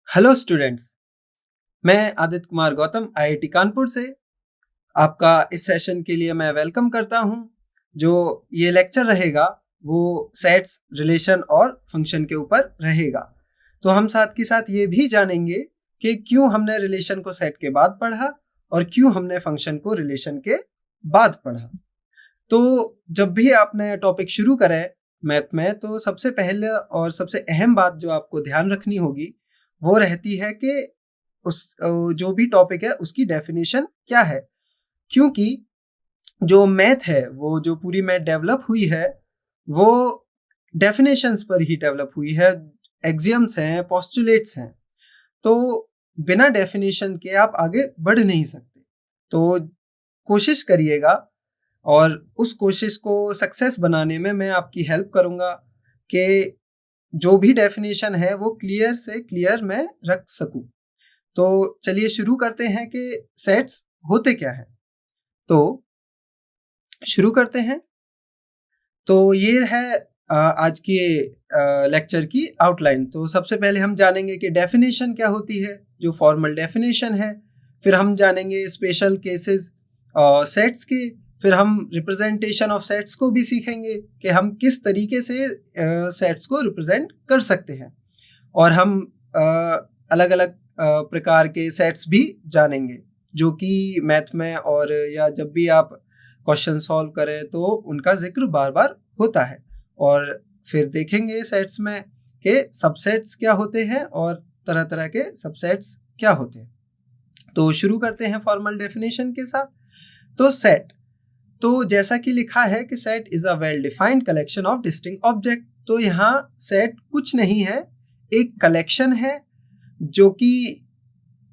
Hello students. मैं Aditya Kumar Gautam IIT Kanpur से आपका इस सेशन के लिए मैं वेलकम करता हूं। जो ये लेक्चर रहेगा वो सेट्स, रिलेशन और फंक्शन के ऊपर रहेगा। तो हम साथ के साथ ये भी जानेंगे कि क्यों हमने रिलेशन को सेट के बाद पढ़ा और क्यों हमने फंक्शन को रिलेशन के बाद पढ़ा। तो जब भी आपने टॉपिक शुरू करें मैथ में, तो सबसे पहले और सबसे अहम बात जो आपको ध्यान रखनी होगी वो रहती है कि उस जो भी टॉपिक है उसकी डेफिनेशन क्या है। क्योंकि जो मैथ है, वो जो पूरी मैथ डेवलप हुई है वो डेफिनेशंस पर ही डेवलप हुई है। एक्सियम्स हैं, पोस्टुलेट्स हैं। तो बिना डेफिनेशन के आप आगे बढ़ नहीं सकते। तो कोशिश करिएगा और उस कोशिश को सक्सेस बनाने में मैं आपकी हेल्प करूंगा कि जो भी डेफिनेशन है वो क्लियर से क्लियर मैं रख सकूं। तो चलिए शुरू करते हैं कि सेट्स होते क्या हैं। तो शुरू करते हैं। तो ये है आज के लेक्चर की आउटलाइन। तो सबसे पहले हम जानेंगे कि डेफिनेशन क्या होती है, जो फॉर्मल डेफिनेशन है। फिर हम जानेंगे स्पेशल केसेस सेट्स के। फिर हम रिप्रेजेंटेशन ऑफ सेट्स को भी सीखेंगे कि हम किस तरीके से सेट्स को रिप्रेजेंट कर सकते हैं। और हम अलग अलग प्रकार के सेट्स भी जानेंगे जो कि मैथ में और या जब भी आप क्वेश्चन सॉल्व करें तो उनका जिक्र बार बार होता है। और फिर देखेंगे सेट्स में कि सबसेट्स क्या होते हैं और तरह तरह के सबसेट्स क्या होते हैं। तो शुरू करते हैं फॉर्मल डेफिनेशन के साथ। तो सेट, तो जैसा कि लिखा है कि set is a well defined collection of distinct object. तो यहाँ सेट कुछ नहीं है, एक कलेक्शन है जो कि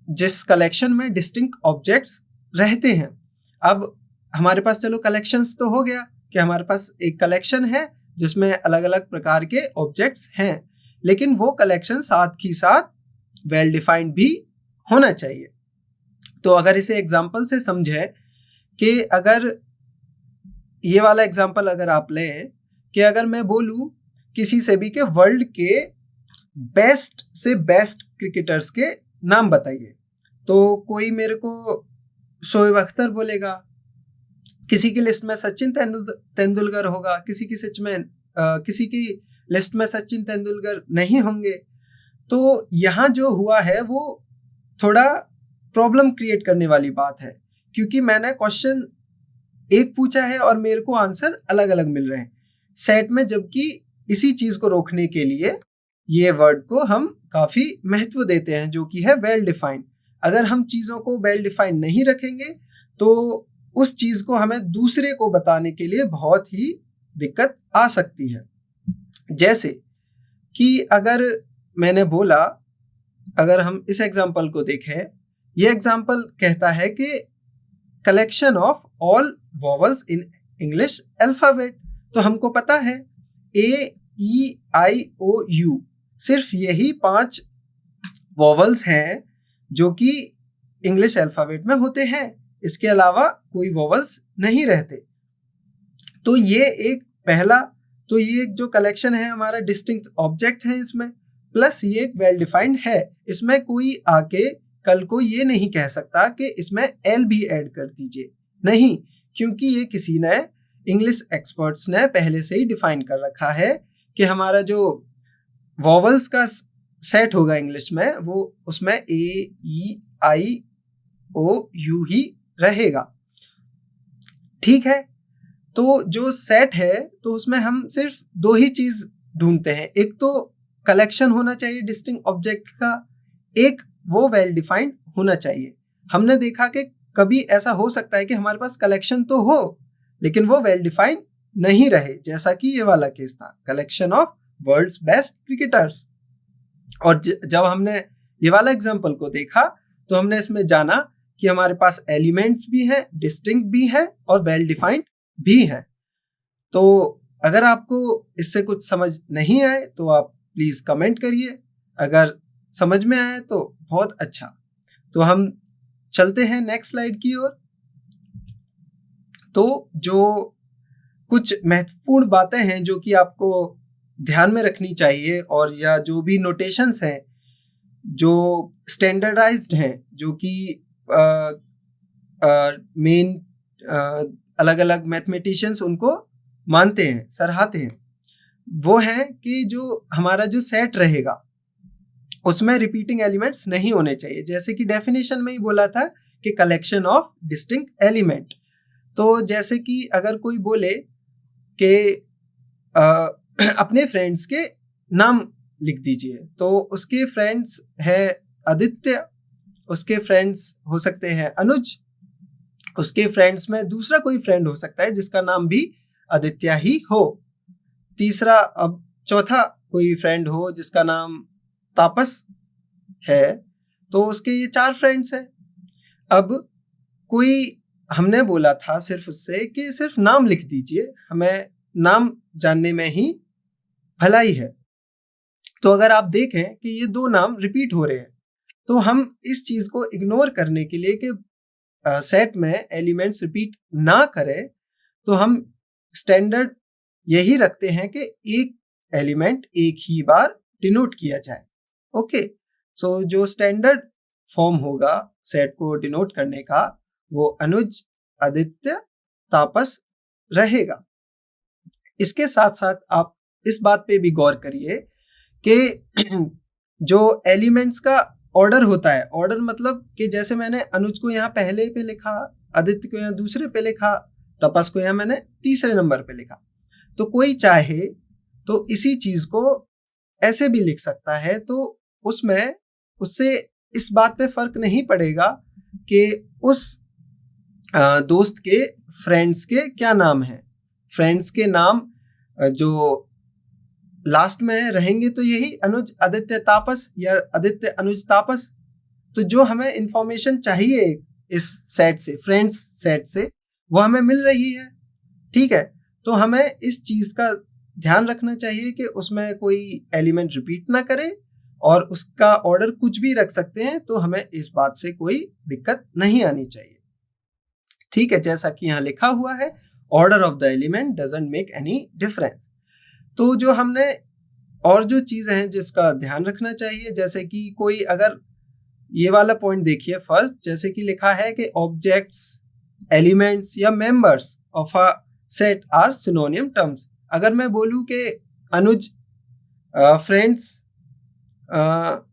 जिस कलेक्शन में डिस्टिंक्ट ऑब्जेक्ट्स रहते हैं। अब हमारे पास चलो कलेक्शंस तो हो गया कि हमारे पास एक कलेक्शन है जिसमें अलग अलग प्रकार के ऑब्जेक्ट्स हैं, लेकिन वो कलेक्शन साथ ही साथ वेल डिफाइंड भी होना चाहिए। तो अगर इसे एग्जांपल से समझें कि अगर ये वाला एग्जांपल अगर आप लें कि अगर मैं बोलूं किसी से भी कि वर्ल्ड के बेस्ट से बेस्ट क्रिकेटर्स के नाम बताइए, तो कोई मेरे को शोएब अख्तर बोलेगा, किसी की लिस्ट में सचिन तेंदुलकर होगा, किसी की लिस्ट में सचिन तेंदुलकर नहीं होंगे। तो यहाँ जो हुआ है वो थोड़ा प्रॉब्लम क्रिएट करने वाली बात है, क्योंकि मैंने क्वेश्चन एक पूछा है और मेरे को आंसर अलग अलग मिल रहे हैं सेट में। जबकि इसी चीज को रोकने के लिए ये वर्ड को हम काफी महत्व देते हैं जो कि है वेल डिफाइंड। अगर हम चीजों को वेल डिफाइंड नहीं रखेंगे तो उस चीज को हमें दूसरे को बताने के लिए बहुत ही दिक्कत आ सकती है। जैसे कि अगर मैंने बोला, अगर हम इस एग्जांपल को देखें, ये एग्जांपल कहता है कि collection of all vowels in English alphabet. तो हमको पता है A, E, I, O, U, सिर्फ यही 5 वॉवल्स हैं जो कि इंग्लिश अल्फाबेट में होते हैं। इसके अलावा कोई वॉवल्स नहीं रहते। तो ये एक पहला, तो ये एक जो कलेक्शन है हमारा डिस्टिंक्ट ऑब्जेक्ट है इसमें, प्लस ये एक वेल डिफाइंड है। इसमें कोई आके कल को ये नहीं कह सकता कि इसमें एल भी ऐड कर दीजिए, नहीं, क्योंकि ये किसी ने, इंग्लिश एक्सपर्ट्स ने पहले से ही डिफाइन कर रखा है कि हमारा जो वॉवल्स का सेट होगा इंग्लिश में वो उसमें A, E, I, O, U ही रहेगा। ठीक है। तो जो सेट है तो उसमें हम सिर्फ 2 ही चीज ढूंढते हैं, एक तो कलेक्शन होना चाहिए डिस्टिंक्ट ऑब्जेक्ट का, एक वो वेल डिफाइंड होना चाहिए। हमने देखा कि कभी ऐसा हो सकता है कि हमारे पास कलेक्शन तो हो लेकिन वो वेल डिफाइंड नहीं रहे, जैसा कि ये वाला केस था, collection of world's best cricketers. और जब हमने ये वाला एग्जांपल को देखा तो हमने इसमें जाना कि हमारे पास एलिमेंट्स भी हैं, डिस्टिंक्ट भी है और वेल डिफाइंड भी है। तो अगर आपको इससे कुछ समझ नहीं आए तो आप प्लीज कमेंट करिए, अगर समझ में आए तो बहुत अच्छा। तो हम चलते हैं नेक्स्ट स्लाइड की ओर। तो जो कुछ महत्वपूर्ण बातें हैं जो कि आपको ध्यान में रखनी चाहिए, और या जो भी नोटेशंस हैं जो स्टैंडर्डाइज्ड हैं, जो कि मेन अलग अलग मैथमेटिशियंस उनको मानते हैं, सराहते हैं, वो है कि जो हमारा जो सेट रहेगा उसमें रिपीटिंग एलिमेंट्स नहीं होने चाहिए। जैसे कि डेफिनेशन में ही बोला था कि कलेक्शन ऑफ डिस्टिंक्ट एलिमेंट। तो जैसे कि अगर कोई बोले कि अपने फ्रेंड्स के नाम लिख दीजिए, तो उसके फ्रेंड्स है आदित्य, उसके फ्रेंड्स हो सकते हैं अनुज, उसके फ्रेंड्स में दूसरा कोई फ्रेंड हो सकता है जिसका नाम भी आदित्य ही हो, तीसरा अब चौथा कोई फ्रेंड हो जिसका नाम तापस है, तो उसके ये 4 फ्रेंड्स हैं। अब कोई हमने बोला था सिर्फ उससे कि सिर्फ नाम लिख दीजिए, हमें नाम जानने में ही भलाई है। तो अगर आप देखें कि ये 2 नाम रिपीट हो रहे हैं, तो हम इस चीज को इग्नोर करने के लिए कि सेट में एलिमेंट्स रिपीट ना करें, तो हम स्टैंडर्ड यही रखते हैं कि एक एलिमेंट एक ही बार डिनोट किया जाए। ओके, सो जो स्टैंडर्ड फॉर्म होगा सेट को डिनोट करने का, वो अनुज, आदित्य, तापस रहेगा। इसके साथ साथ आप इस बात पे भी गौर करिए कि जो एलिमेंट्स का ऑर्डर होता है, ऑर्डर मतलब कि जैसे मैंने अनुज को यहाँ पहले पे लिखा, आदित्य को यहाँ दूसरे पे लिखा, तपस को यहाँ मैंने तीसरे नंबर पे लिखा, तो कोई चाहे तो इसी चीज को ऐसे भी लिख सकता है, तो उसमें उससे इस बात पे फर्क नहीं पड़ेगा कि उस दोस्त के फ्रेंड्स के क्या नाम है। फ्रेंड्स के नाम जो लास्ट में रहेंगे तो यही अनुज आदित्य तापस या आदित्य अनुज तापस। तो जो हमें इंफॉर्मेशन चाहिए इस सेट से, फ्रेंड्स सेट से, वो हमें मिल रही है। ठीक है, तो हमें इस चीज का ध्यान रखना चाहिए कि उसमें कोई एलिमेंट रिपीट ना करे और उसका ऑर्डर कुछ भी रख सकते हैं, तो हमें इस बात से कोई दिक्कत नहीं आनी चाहिए। ठीक है, जैसा कि यहाँ लिखा हुआ है, order of the element doesn't make any difference. तो जो हमने और जो चीजें हैं जिसका ध्यान रखना चाहिए, जैसे कि कोई अगर ये वाला पॉइंट देखिए फर्स्ट, जैसे कि लिखा है कि ऑब्जेक्ट्स, एलिमेंट्स या members of a set are synonym terms. अगर मैं बोलूं कि अनुज फ्रेंड्स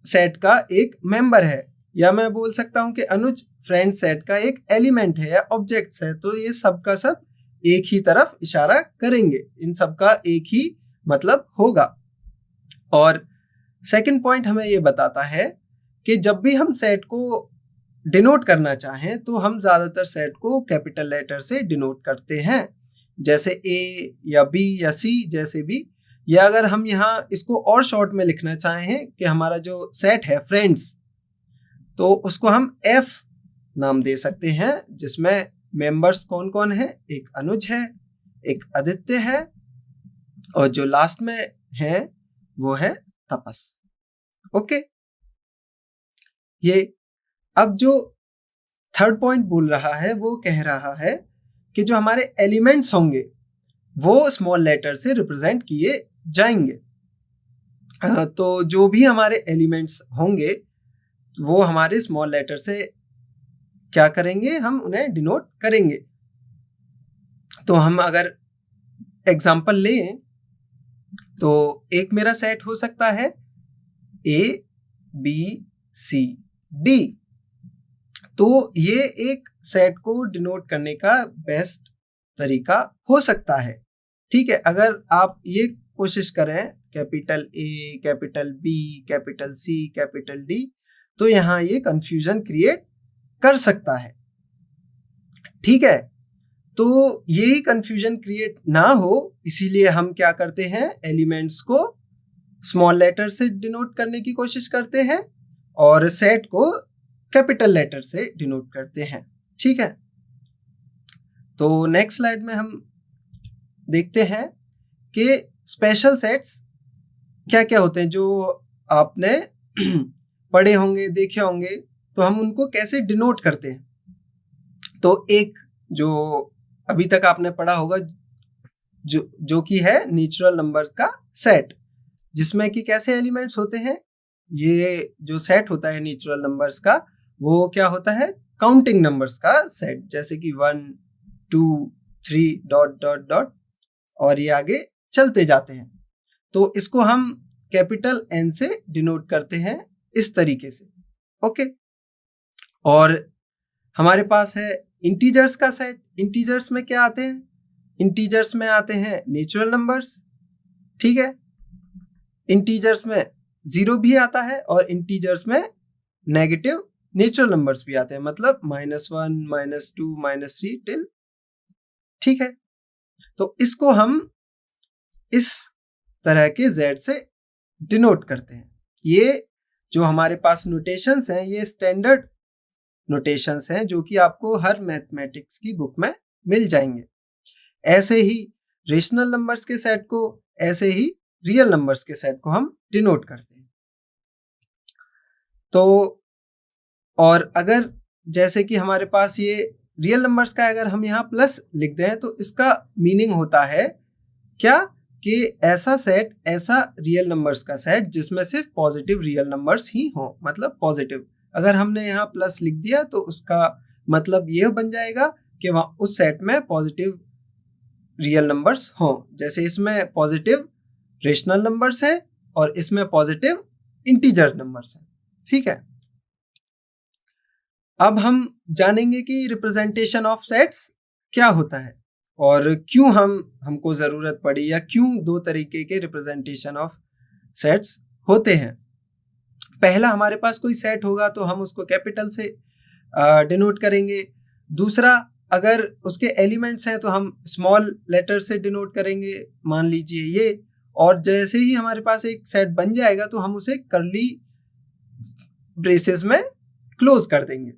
सेट का एक मेंबर है, या मैं बोल सकता हूं कि अनुज फ्रेंड सेट का एक एलिमेंट है या ऑब्जेक्ट्स है, तो ये सब का सब एक ही तरफ इशारा करेंगे, इन सब का एक ही मतलब होगा। और सेकंड पॉइंट हमें ये बताता है कि जब भी हम सेट को डिनोट करना चाहें तो हम ज्यादातर सेट को कैपिटल लेटर से डिनोट करते हैं, जैसे ए या बी या सी जैसे भी। या अगर हम यहाँ इसको और शॉर्ट में लिखना चाहें कि हमारा जो सेट है फ्रेंड्स, तो उसको हम एफ नाम दे सकते हैं, जिसमें मेंबर्स कौन कौन है, एक अनुज है, एक आदित्य है, और जो लास्ट में है वो है तपस। ओके, ये अब जो थर्ड पॉइंट बोल रहा है वो कह रहा है कि जो हमारे एलिमेंट्स होंगे वो स्मॉल लेटर से रिप्रेजेंट किए जाएंगे। तो जो भी हमारे एलिमेंट्स होंगे वो हमारे स्मॉल लेटर से क्या करेंगे, हम उन्हें डिनोट करेंगे। तो हम अगर एग्जांपल लें तो एक मेरा सेट हो सकता है ए बी सी डी। तो ये एक सेट को डिनोट करने का बेस्ट तरीका हो सकता है। ठीक है, अगर आप ये कोशिश करें capital A, capital B, capital C, capital D, तो यहाँ ये कंफ्यूजन क्रिएट कर सकता है। ठीक है, तो यही कंफ्यूजन क्रिएट ना हो इसीलिए हम क्या करते हैं, एलिमेंट्स को स्मॉल लेटर से डिनोट करने की कोशिश करते हैं और सेट को कैपिटल लेटर से डिनोट करते हैं। ठीक है, तो नेक्स्ट स्लाइड में हम देखते हैं कि स्पेशल सेट्स क्या क्या होते हैं, जो आपने पढ़े होंगे, देखे होंगे, तो हम उनको कैसे डिनोट करते हैं। तो एक जो अभी तक आपने पढ़ा होगा जो कि है नेचुरल नंबर्स का सेट, जिसमें कि कैसे एलिमेंट्स होते हैं, ये जो सेट होता है नेचुरल नंबर्स का, वो क्या होता है, काउंटिंग नंबर्स का सेट, जैसे कि 1 2 3 डॉट डॉट डॉट और ये आगे चलते जाते हैं। तो इसको हम कैपिटल N से डिनोट करते हैं इस तरीके से। ओके, और हमारे पास है इंटीजर्स का सेट। इंटीजर्स में क्या आते हैं, इंटीजर्स में आते हैं नेचुरल नंबर्स, ठीक है। इंटीजर्स में 0 भी आता है और इंटीजर्स में नेगेटिव नेचुरल नंबर्स भी आते हैं, मतलब -1 -2 -3 टिल, ठीक है। तो इसको हम इस तरह के Z से डिनोट करते हैं। ये जो हमारे पास नोटेशंस हैं, ये स्टैंडर्ड नोटेशंस हैं जो कि आपको हर मैथमेटिक्स की बुक में मिल जाएंगे। ऐसे ही रेशनल नंबर्स के सेट को, ऐसे ही रियल नंबर्स के सेट को हम डिनोट करते हैं। तो और अगर जैसे कि हमारे पास ये रियल नंबर्स का अगर हम यहाँ प्लस लिख दें तो इसका मीनिंग होता है क्या, कि ऐसा सेट, ऐसा रियल नंबर्स का सेट जिसमें सिर्फ पॉजिटिव रियल नंबर्स ही हों, मतलब पॉजिटिव। अगर हमने यहाँ प्लस लिख दिया तो उसका मतलब ये बन जाएगा कि वहाँ उस सेट में पॉजिटिव रियल नंबर्स हों। जैसे इसमें पॉजिटिव रेशनल नंबर्स है और इसमें पॉजिटिव इंटीजर नंबर्स है, ठीक है। अब हम जानेंगे कि रिप्रेजेंटेशन ऑफ सेट्स क्या होता है और क्यों हमको जरूरत पड़ी, या क्यों दो तरीके के रिप्रेजेंटेशन ऑफ सेट्स होते हैं। पहला, हमारे पास कोई सेट होगा तो हम उसको कैपिटल से डिनोट करेंगे। दूसरा, अगर उसके एलिमेंट्स हैं तो हम स्मॉल लेटर से डिनोट करेंगे, मान लीजिए ये। और जैसे ही हमारे पास एक सेट बन जाएगा तो हम उसे कर्ली ब्रेसेस में क्लोज कर देंगे,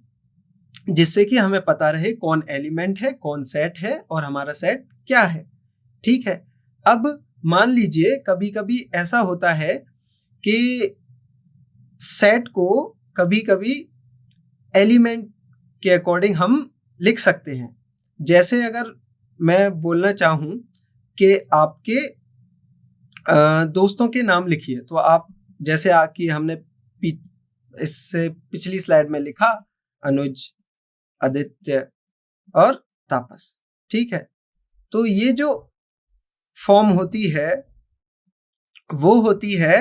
जिससे कि हमें पता रहे कौन एलिमेंट है, कौन सेट है और हमारा सेट क्या है, ठीक है। अब मान लीजिए कभी कभी ऐसा होता है कि सेट को कभी कभी एलिमेंट के अकॉर्डिंग हम लिख सकते हैं। जैसे अगर मैं बोलना चाहूँ कि आपके दोस्तों के नाम लिखिए, तो आप जैसे कि हमने इससे पिछली स्लाइड में लिखा, अनुज, आदित्य और तापस, ठीक है। तो ये जो फॉर्म होती है वो होती है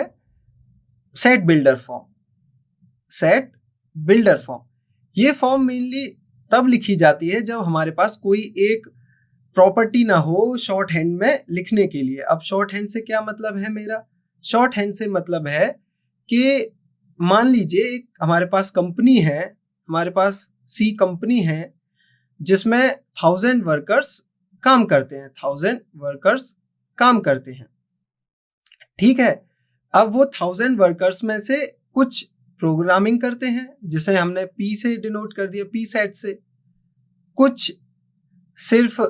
set builder form. Set builder form, ये फॉर्म मेनली तब लिखी जाती है जब हमारे पास कोई एक प्रॉपर्टी ना हो शॉर्ट हैंड में लिखने के लिए। अब शॉर्ट हैंड से क्या मतलब है मेरा, शॉर्ट हैंड से मतलब है कि मान लीजिए एक हमारे पास कंपनी है, हमारे पास सी कंपनी है जिसमें 1000 वर्कर्स काम करते हैं, 1000 वर्कर्स काम करते हैं, ठीक है। अब वो 1000 वर्कर्स में से कुछ प्रोग्रामिंग करते हैं जिसे हमने पी से डिनोट कर दिया, पी सेट से। कुछ सिर्फ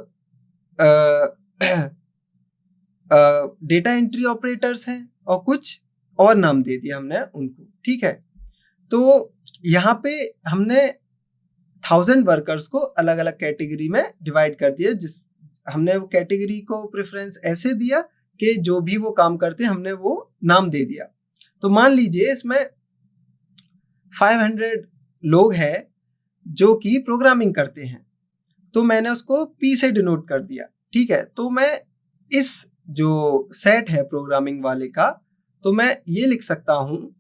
डेटा एंट्री ऑपरेटर्स हैं और कुछ और नाम दे दिया हमने उनको, ठीक है। तो यहाँ पे हमने 1000 वर्कर्स को अलग अलग कैटेगरी में डिवाइड कर दिया, जिस हमने वो कैटेगरी को प्रेफरेंस ऐसे दिया कि जो भी वो काम करते हैं हमने वो नाम दे दिया। तो मान लीजिए इसमें 500 लोग हैं जो कि प्रोग्रामिंग करते हैं, तो मैंने उसको पी से डिनोट कर दिया, ठीक है। तो मैं इस जो सेट है प्रोग्रामिंग वाले का, तो मैं ये लिख सकता हूँ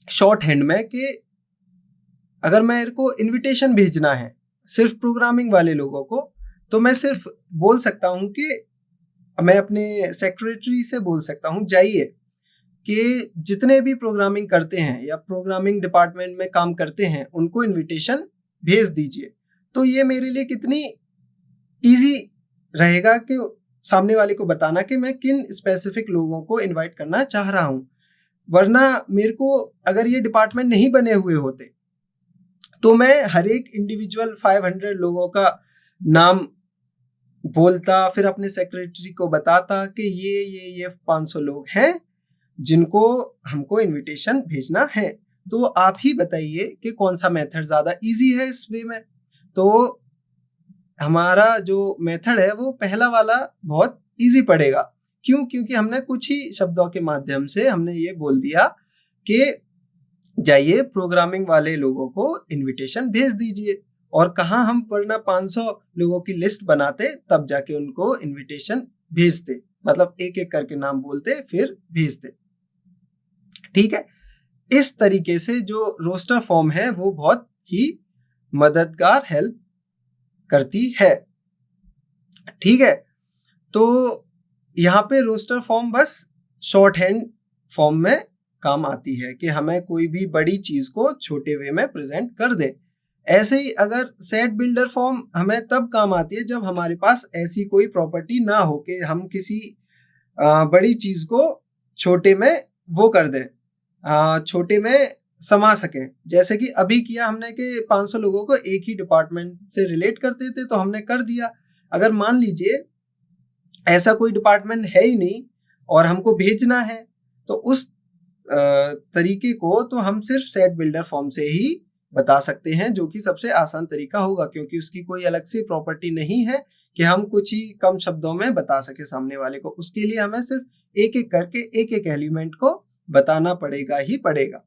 शॉर्ट हैंड में कि अगर मेरे को इनविटेशन भेजना है सिर्फ प्रोग्रामिंग वाले लोगों को, तो मैं सिर्फ बोल सकता हूँ कि मैं अपने सेक्रेटरी से बोल सकता हूँ, जाइए कि जितने भी प्रोग्रामिंग करते हैं या प्रोग्रामिंग डिपार्टमेंट में काम करते हैं उनको इनविटेशन भेज दीजिए। तो ये मेरे लिए कितनी इजी रहेगा कि सामने वाले को बताना कि मैं किन स्पेसिफिक लोगों को इनवाइट करना चाह रहा हूँ। वरना मेरे को अगर ये डिपार्टमेंट नहीं बने हुए होते तो मैं हर एक इंडिविजुअल 500 लोगों का नाम बोलता, फिर अपने सेक्रेटरी को बताता कि ये 500 लोग हैं जिनको हमको इनविटेशन भेजना है। तो आप ही बताइए कि कौन सा मेथड ज़्यादा इजी है इस वे में। तो हमारा जो मेथड है वो पहला वाला बहुत इजी पड़ेगा। क्यों? क्योंकि हमने कुछ ही शब्दों के माध्यम से हमने ये बोल दिया कि जाइए प्रोग्रामिंग वाले लोगों को इनविटेशन भेज दीजिए, और कहाँ हम वरना 500 लोगों की लिस्ट बनाते तब जाके उनको इनविटेशन भेजते, मतलब एक एक करके नाम बोलते फिर भेजते। ठीक है, इस तरीके से जो रोस्टर फॉर्म है वो बहुत ही मददगार हेल्प करती है। ठीक है, तो यहाँ पे रोस्टर फॉर्म बस शॉर्ट हैंड फॉर्म में काम आती है कि हमें कोई भी बड़ी चीज को छोटे वे में प्रेजेंट कर दे। ऐसे ही अगर सेट बिल्डर फॉर्म हमें तब काम आती है जब हमारे पास ऐसी कोई प्रॉपर्टी ना हो कि हम किसी बड़ी चीज को छोटे में वो कर दें, छोटे में समा सकें। जैसे कि अभी किया हमने कि 500 लोगों को एक ही डिपार्टमेंट से रिलेट करते थे तो हमने कर दिया। अगर मान लीजिए ऐसा कोई डिपार्टमेंट है ही नहीं और हमको भेजना है, तो उस तरीके को तो हम सिर्फ सेट बिल्डर फॉर्म से ही बता सकते हैं, जो कि सबसे आसान तरीका होगा, क्योंकि उसकी कोई अलग से प्रॉपर्टी नहीं है कि हम कुछ ही कम शब्दों में बता सके सामने वाले को। उसके लिए हमें सिर्फ एक एक करके एक एक एलिमेंट को बताना पड़ेगा ही पड़ेगा।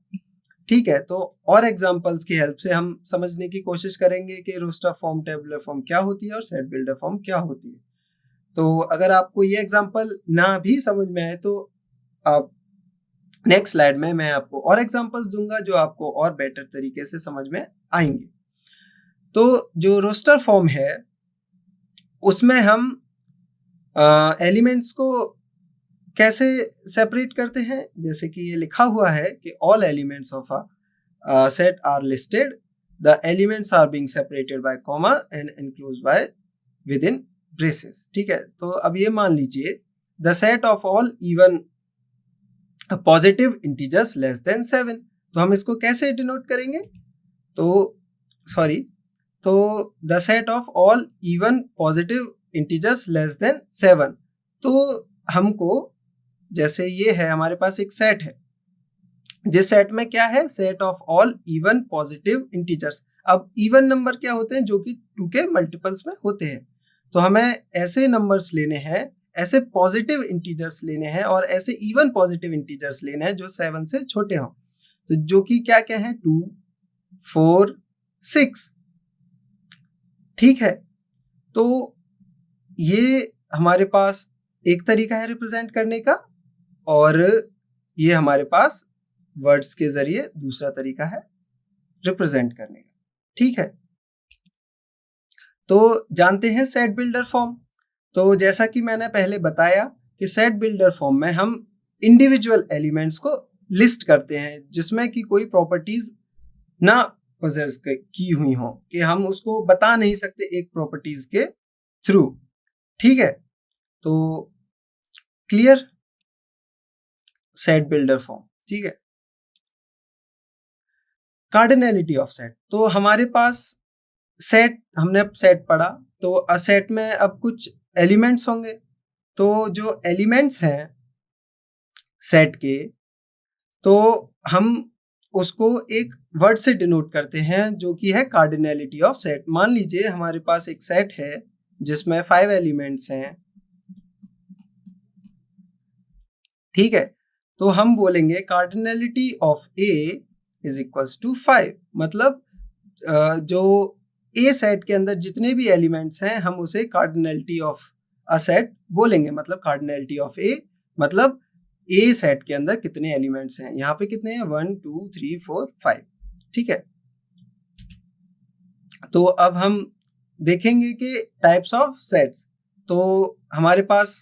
ठीक है, तो और एग्जांपल्स की हेल्प से हम समझने की कोशिश करेंगे कि रोस्टर फॉर्म, टेबुलर फॉर्म क्या होती है और सेट बिल्डर फॉर्म क्या होती है। तो अगर आपको ये एग्जांपल ना भी समझ में आए तो आप नेक्स्ट स्लाइड में मैं आपको और एग्जांपल्स दूंगा जो आपको और बेटर तरीके से समझ में आएंगे। तो जो रोस्टर फॉर्म है उसमें हम एलिमेंट्स को कैसे सेपरेट करते हैं, जैसे कि ये लिखा हुआ है कि all elements of a set are listed, the elements are being separated by comma and enclosed by within braces. ठीक है, तो अब ये मान लीजिए the set of all even positive integers less than 7, तो हम इसको कैसे डिनोट करेंगे, तो the set of all even positive integers less than 7, तो हमको जैसे ये है हमारे पास एक सेट है जिस सेट में क्या है, set of all even positive integers. अब इवन नंबर क्या होते हैं, जो कि 2 के मल्टीपल्स में होते हैं, तो हमें ऐसे नंबर्स लेने हैं, ऐसे पॉजिटिव इंटीजर्स लेने हैं और ऐसे इवन पॉजिटिव इंटीजर्स लेने हैं जो 7 से छोटे हों। तो जो कि क्या क्या है, 2, 4, 6। ठीक है, तो ये हमारे पास एक तरीका है रिप्रेजेंट करने का, और ये हमारे पास वर्ड्स के जरिए दूसरा तरीका है रिप्रेजेंट करने का। ठीक है, तो जानते हैं सेट बिल्डर फॉर्म। तो जैसा कि मैंने पहले बताया कि सेट बिल्डर फॉर्म में हम इंडिविजुअल एलिमेंट्स को लिस्ट करते हैं जिसमें कि कोई प्रॉपर्टीज ना पोजेस की हुई हो, कि हम उसको बता नहीं सकते एक प्रॉपर्टीज के थ्रू। ठीक है, तो क्लियर सेट बिल्डर फॉर्म। ठीक है, कार्डिनैलिटी ऑफ सेट, तो हमारे पास सेट, हमने अब सेट पढ़ा, तो अ सेट में अब कुछ एलिमेंट्स होंगे। तो जो एलिमेंट्स हैं सेट के, तो हम उसको एक वर्ड से डिनोट करते हैं जो कि है कार्डिनैलिटी ऑफ सेट। मान लीजिए हमारे पास एक सेट है जिसमें 5 एलिमेंट्स हैं। ठीक है, तो हम बोलेंगे cardinality of A is equals to 5, मतलब जो ए सेट के अंदर जितने भी एलिमेंट्स हैं हम उसे कार्डिनैलिटी ऑफ अ सेट बोलेंगे। मतलब कार्डिनैलिटी ऑफ ए मतलब ए सेट के अंदर कितने एलिमेंट्स हैं, यहाँ पे कितने हैं, 1 2 3 4 5। ठीक है, तो अब हम देखेंगे कि टाइप्स ऑफ सेट्स। तो हमारे पास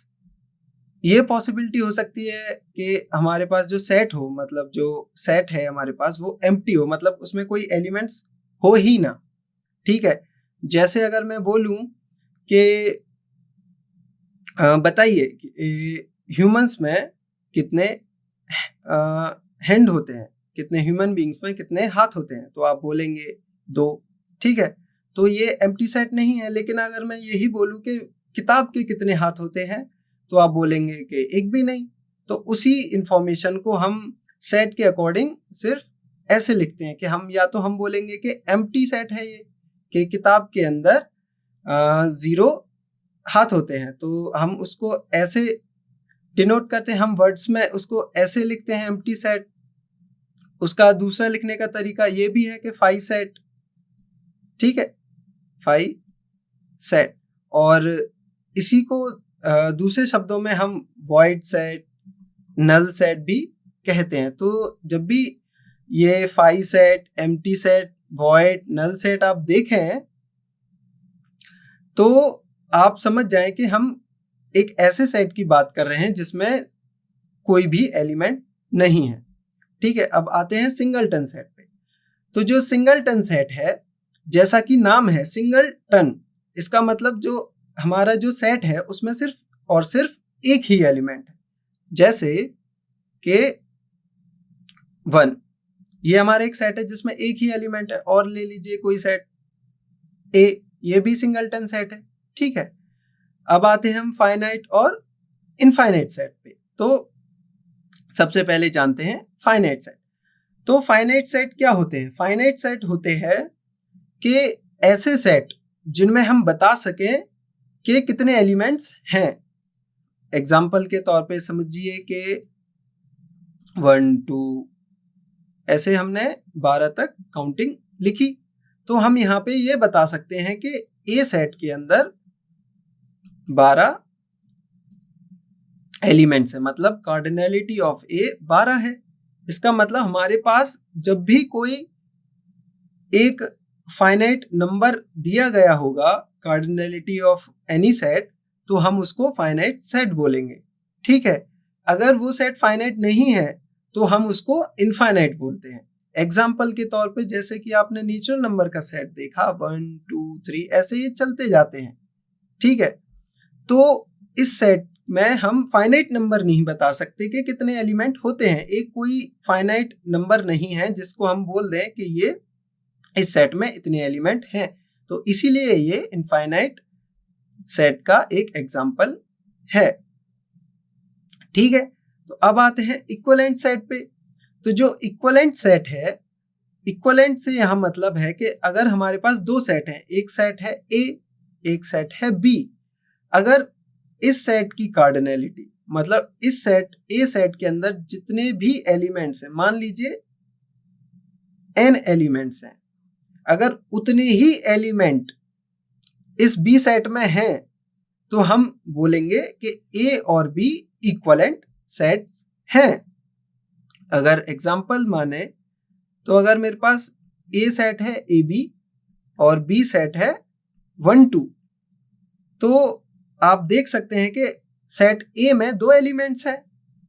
ये पॉसिबिलिटी हो सकती है कि हमारे पास जो सेट हो, मतलब जो सेट है हमारे पास वो एम्प्टी हो, मतलब उसमें कोई एलिमेंट्स हो ही ना। ठीक है, जैसे अगर मैं बोलूं कि बताइए ह्यूमंस में कितने हैंड होते हैं, कितने ह्यूमन बीइंग्स में कितने हाथ होते हैं, तो आप बोलेंगे 2। ठीक है, तो ये एम्प्टी सेट नहीं है। लेकिन अगर मैं यही बोलूं कि किताब के कितने हाथ होते हैं, तो आप बोलेंगे कि एक भी नहीं। तो उसी इंफॉर्मेशन को हम सेट के अकॉर्डिंग सिर्फ ऐसे लिखते हैं कि हम या तो हम बोलेंगे कि एम्प्टी सेट है ये, कि किताब के अंदर 0 हाथ होते हैं, तो हम उसको ऐसे डिनोट करते हैं, हम वर्ड्स में उसको ऐसे लिखते हैं एम्प्टी सेट। उसका दूसरा लिखने का तरीका ये भी है कि फाई सेट, ठीक है, फाई सेट। और इसी को दूसरे शब्दों में हम वॉइड सेट, नल सेट भी कहते हैं। तो जब भी ये phi set, empty set, void, null set आप देखें तो आप समझ जाएं कि हम एक ऐसे सेट की बात कर रहे हैं जिसमें कोई भी एलिमेंट नहीं है, ठीक है। अब आते हैं सिंगलटन सेट पे। तो जो सिंगलटन सेट है, जैसा कि नाम है सिंगलटन, इसका मतलब जो हमारा जो सेट है उसमें सिर्फ और सिर्फ एक ही एलिमेंट है। जैसे कि 1, ये हमारा एक सेट है जिसमें एक ही एलिमेंट है। और ले लीजिए कोई सेट ए, ये भी सिंगलटन सेट है, ठीक है। अब आते हैं हम फाइनाइट और इनफाइनाइट सेट पे। तो सबसे पहले जानते हैं फाइनाइट सेट। तो फाइनाइट सेट क्या होते हैं? फाइनाइट सेट होते हैं कि ऐसे सेट जिनमें हम बता सकें कि कितने एलिमेंट्स हैं। एग्जाम्पल के तौर पे समझिए कि 1 2 ऐसे हमने 12 तक काउंटिंग लिखी, तो हम यहाँ पे ये बता सकते हैं कि ए सेट के अंदर 12 एलिमेंट्स है, मतलब कार्डिनलिटी ऑफ ए 12 है। इसका मतलब हमारे पास जब भी कोई एक फाइनाइट नंबर दिया गया होगा, कार्डिनलिटी ऑफ एनी सेट, तो हम उसको फाइनाइट सेट बोलेंगे, ठीक है। अगर वो सेट फाइनाइट नहीं है तो हम उसको इनफाइनाइट बोलते हैं। एग्जाम्पल के तौर पे जैसे कि आपने नेचुरल नंबर का सेट देखा, 1 2 3 ऐसे ये चलते जाते हैं, ठीक है। तो इस सेट में हम फाइनाइट नंबर नहीं बता सकते कि कितने एलिमेंट होते हैं। एक कोई फाइनाइट नंबर नहीं है जिसको हम बोल दें कि ये इस सेट में इतने एलिमेंट हैं। तो इसीलिए ये इनफाइनाइट सेट का एक एग्जाम्पल है, ठीक है। तो अब आते हैं इक्विवेलेंट सेट पे। तो जो इक्विवेलेंट सेट है, इक्विवेलेंट से यहां मतलब है कि अगर हमारे पास दो सेट हैं, एक सेट है ए, एक सेट है बी, अगर इस सेट की कार्डिनलिटी, मतलब इस सेट ए सेट के अंदर जितने भी एलिमेंट्स हैं, मान लीजिए n एलिमेंट्स हैं, अगर उतने ही एलिमेंट इस बी सेट में हैं तो हम बोलेंगे कि ए और बी इक्विवेलेंट सेट्स हैं। अगर एग्जांपल माने तो अगर मेरे पास ए सेट है ए बी और बी सेट है 1 2, तो आप देख सकते हैं कि सेट ए में 2 एलिमेंट्स हैं,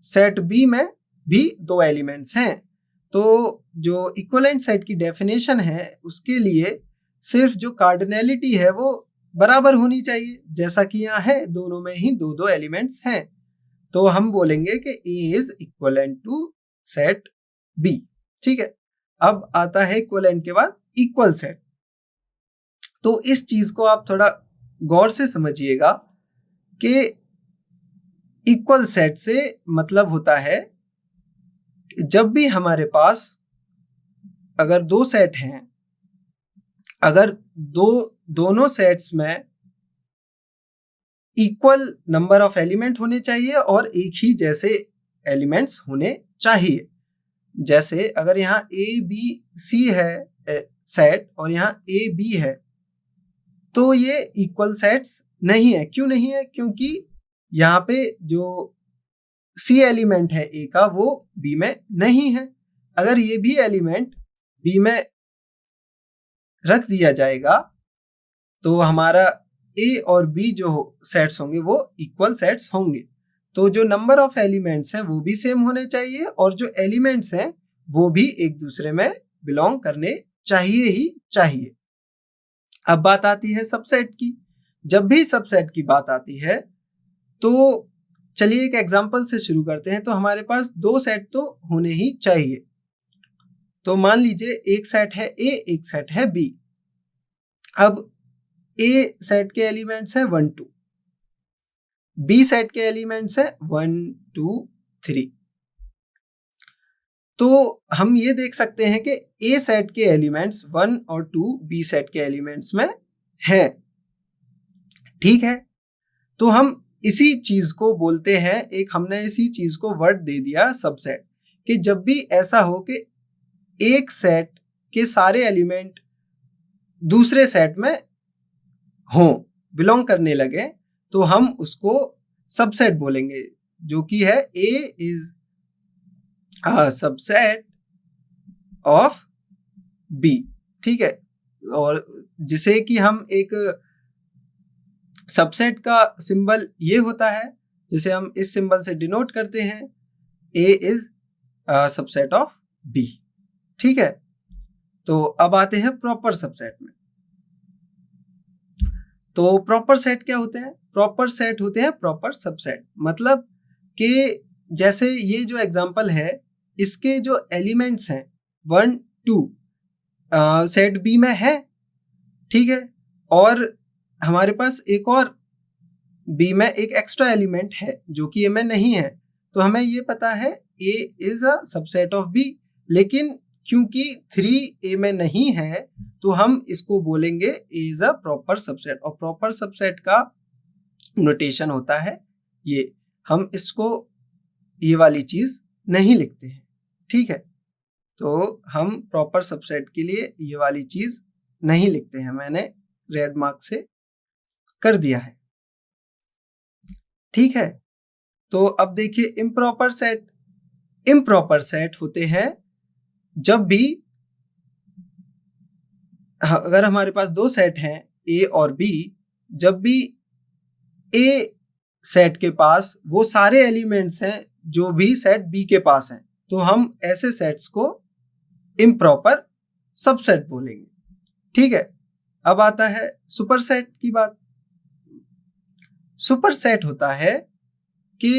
सेट बी में भी 2 एलिमेंट्स हैं। तो जो इक्विवेलेंट सेट की डेफिनेशन है उसके लिए सिर्फ जो कार्डिनलिटी है वो बराबर होनी चाहिए, जैसा कि यहाँ है, दोनों में ही 2 एलिमेंट्स हैं। तो हम बोलेंगे कि A is equivalent to set B, ठीक है। अब आता है इक्विवेलेंट के बाद इक्वल सेट। तो इस चीज को आप थोड़ा गौर से समझिएगा कि इक्वल सेट से मतलब होता है जब भी हमारे पास अगर 2 सेट हैं, अगर दोनों सेट्स में इक्वल नंबर ऑफ एलिमेंट होने चाहिए और एक ही जैसे एलिमेंट्स होने चाहिए। जैसे अगर यहाँ ए बी सी है सेट और यहाँ ए बी है, तो ये इक्वल सेट्स नहीं है। क्यों नहीं है? क्योंकि यहाँ पे जो सी एलिमेंट है ए का वो बी में नहीं है। अगर ये भी एलिमेंट बी में रख दिया जाएगा तो हमारा ए और बी जो सेट्स होंगे वो इक्वल सेट्स होंगे। तो जो नंबर ऑफ एलिमेंट्स हैं वो भी सेम होने चाहिए और जो एलिमेंट्स हैं वो भी एक दूसरे में बिलोंग करने चाहिए ही चाहिए। अब बात आती है सबसेट की। जब भी सबसेट की बात आती है तो चलिए एक एग्जांपल से शुरू करते हैं। तो हमारे पास 2 सेट तो होने ही चाहिए। तो मान लीजिए एक सेट है ए, एक सेट है बी। अब ए सेट के एलिमेंट्स है 1 2, बी सेट के एलिमेंट्स है 1 2 3। तो हम ये देख सकते हैं कि ए सेट के एलिमेंट्स 1 और 2 बी सेट के एलिमेंट्स में है, ठीक है। तो हम इसी चीज को बोलते हैं, एक हमने इसी चीज को वर्ड दे दिया सबसेट, कि जब भी ऐसा हो कि एक सेट के सारे एलिमेंट दूसरे सेट में हों, बिलोंग करने लगे, तो हम उसको सबसेट बोलेंगे, जो कि है A is a subset of B। ठीक है, और जिसे कि हम एक सबसेट का सिंबल ये होता है, जिसे हम इस सिंबल से डिनोट करते हैं, A is subset of B। ठीक है, तो अब आते हैं प्रॉपर सबसेट में। तो प्रॉपर सेट क्या होते हैं? प्रॉपर सेट होते हैं प्रॉपर सबसेट, मतलब कि जैसे ये जो एग्जांपल है, इसके जो एलिमेंट्स हैं 1 2 सेट बी में है, ठीक है, और हमारे पास एक और बी में एक एक्स्ट्रा एलिमेंट है जो कि ए में नहीं है, तो हमें ये पता है A is a subset of B, लेकिन क्योंकि 3 ए में नहीं है तो हम इसको बोलेंगे ए इज अ प्रॉपर सबसेट, और प्रॉपर सबसेट का नोटेशन होता है ये, हम इसको ये वाली चीज नहीं लिखते हैं। ठीक है, तो हम प्रॉपर सबसेट के लिए ये वाली चीज नहीं लिखते हैं, मैंने रेड मार्क से कर दिया है। ठीक है, तो अब देखिए इम्प्रॉपर सेट। इम्प्रॉपर सेट होते हैं जब भी, अगर हमारे पास दो सेट हैं ए और बी, जब भी ए सेट के पास वो सारे एलिमेंट्स हैं जो भी सेट बी के पास हैं, तो हम ऐसे सेट्स को इम्प्रॉपर सबसेट बोलेंगे। ठीक है, अब आता है सुपरसेट की बात। सुपरसेट होता है कि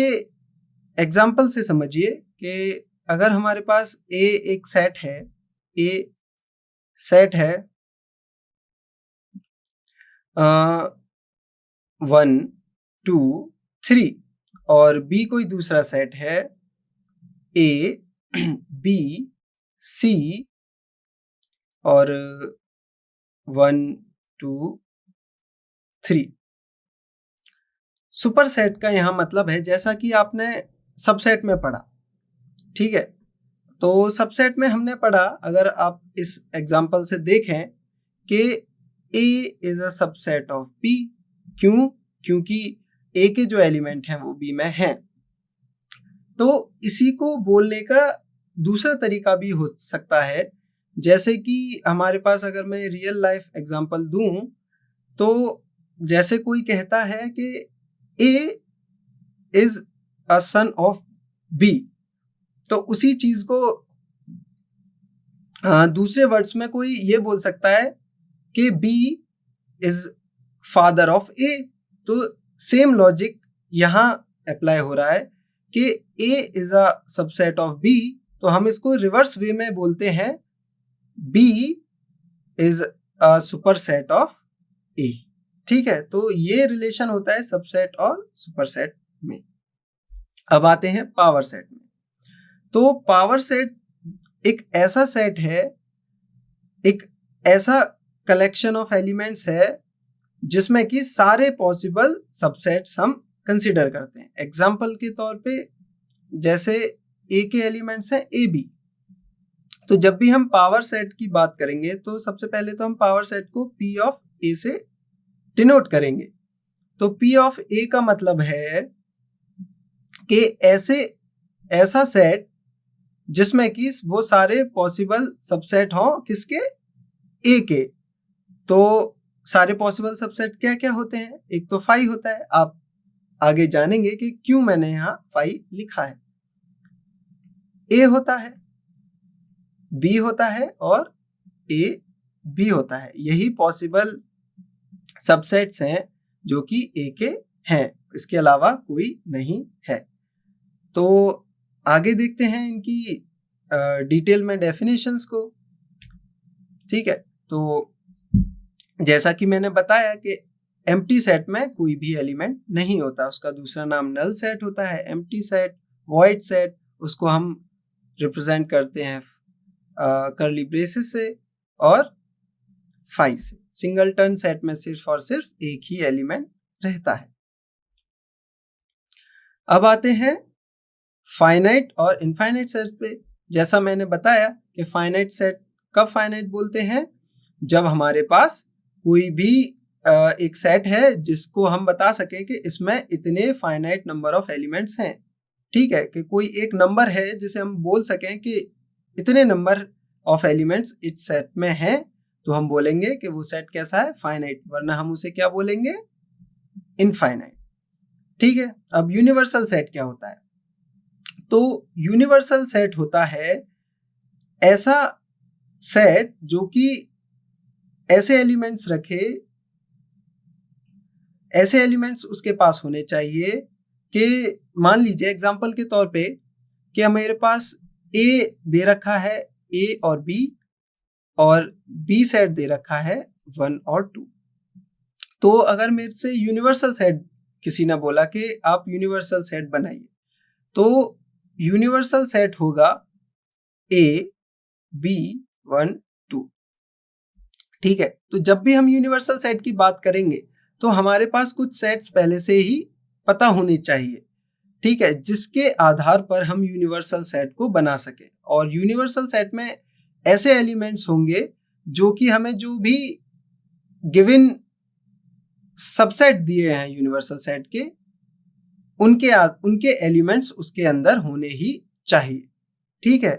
एग्जाम्पल से समझिए कि अगर हमारे पास ए एक सेट है, ए सेट है 1 2 3, और बी कोई दूसरा सेट है ए बी सी और 1 2 3। सुपरसेट का यहाँ मतलब है, जैसा कि आपने सबसेट में पढ़ा, ठीक है, तो सबसेट में हमने पढ़ा, अगर आप इस एग्जांपल से देखें कि A is a subset of B। क्यों? क्योंकि A के जो एलिमेंट हैं वो B में हैं। तो इसी को बोलने का दूसरा तरीका भी हो सकता है, जैसे कि हमारे पास अगर मैं रियल लाइफ एग्जांपल दूं, तो जैसे कोई कहता है कि A is a son of B, तो उसी चीज को दूसरे वर्ड्स में कोई ये बोल सकता है कि B is father of A। तो सेम लॉजिक यहाँ अप्लाई हो रहा है कि A is a subset of B, तो हम इसको रिवर्स वे में बोलते हैं B is a superset of A। ठीक है, तो ये रिलेशन होता है सबसेट और सुपरसेट में। अब आते हैं पावर सेट में। तो पावर सेट एक ऐसा सेट है, एक ऐसा कलेक्शन ऑफ एलिमेंट्स है जिसमें कि सारे पॉसिबल सबसेट्स हम कंसीडर करते हैं। एग्जाम्पल के तौर पे जैसे ए के एलिमेंट्स हैं ए बी, तो जब भी हम पावर सेट की बात करेंगे तो सबसे पहले तो हम पावर सेट को P ऑफ ए से डिनोट करेंगे। तो P ऑफ ए का मतलब है कि ऐसा सेट जिसमें कि वो सारे पॉसिबल सबसेट हों किसके, ए के। तो सारे पॉसिबल सबसेट क्या क्या होते हैं? एक तो 5 होता है, आप आगे जानेंगे कि क्यों मैंने यहाँ 5 लिखा है। ए होता है, बी होता है और ए बी होता है, यही पॉसिबल सबसेट्स हैं जो कि ए के हैं, इसके अलावा कोई नहीं है। तो आगे देखते हैं इनकी डिटेल में डेफिनेशंस को। ठीक है, तो जैसा कि मैंने बताया कि एम्प्टी सेट में कोई भी एलिमेंट नहीं होता, उसका दूसरा नाम नल सेट होता है। एम्प्टी सेट, वॉइड सेट, उसको हम रिप्रेजेंट करते हैं कर्ली ब्रेसेस से और 5 से। सिंगलटन सेट में सिर्फ और सिर्फ एक ही एलिमेंट रहता है। अब आते हैं फाइनाइट और इनफाइनाइट सेट पे। जैसा मैंने बताया कि फाइनाइट सेट कब फाइनाइट बोलते हैं, जब हमारे पास कोई भी एक सेट है जिसको हम बता सके कि इसमें इतने फाइनाइट नंबर ऑफ एलिमेंट्स हैं। ठीक है, कि कोई एक नंबर है जिसे हम बोल सकें कि इतने नंबर ऑफ एलिमेंट्स इस सेट में हैं, तो हम बोलेंगे कि वो सेट कैसा है, फाइनाइट, वरना हम उसे क्या बोलेंगे, इनफाइनाइट। ठीक है, अब यूनिवर्सल सेट क्या होता है? तो यूनिवर्सल सेट होता है ऐसा सेट जो कि ऐसे एलिमेंट्स रखे, ऐसे एलिमेंट्स उसके पास होने चाहिए कि मान लीजिए एग्जांपल के तौर पे कि हमारे पास ए दे रखा है, ए और बी सेट दे रखा है 1 और 2। तो अगर मेरे से यूनिवर्सल सेट किसी ने बोला कि आप यूनिवर्सल सेट बनाइए, तो यूनिवर्सल सेट होगा ए बी 1 2। ठीक है, तो जब भी हम यूनिवर्सल सेट की बात करेंगे तो हमारे पास कुछ सेट्स पहले से ही पता होने चाहिए। ठीक है, जिसके आधार पर हम यूनिवर्सल सेट को बना सके। और यूनिवर्सल सेट में ऐसे एलिमेंट्स होंगे जो कि हमें जो भी गिवन सबसेट दिए हैं यूनिवर्सल सेट के, उनके एलिमेंट्स उसके अंदर होने ही चाहिए। ठीक है,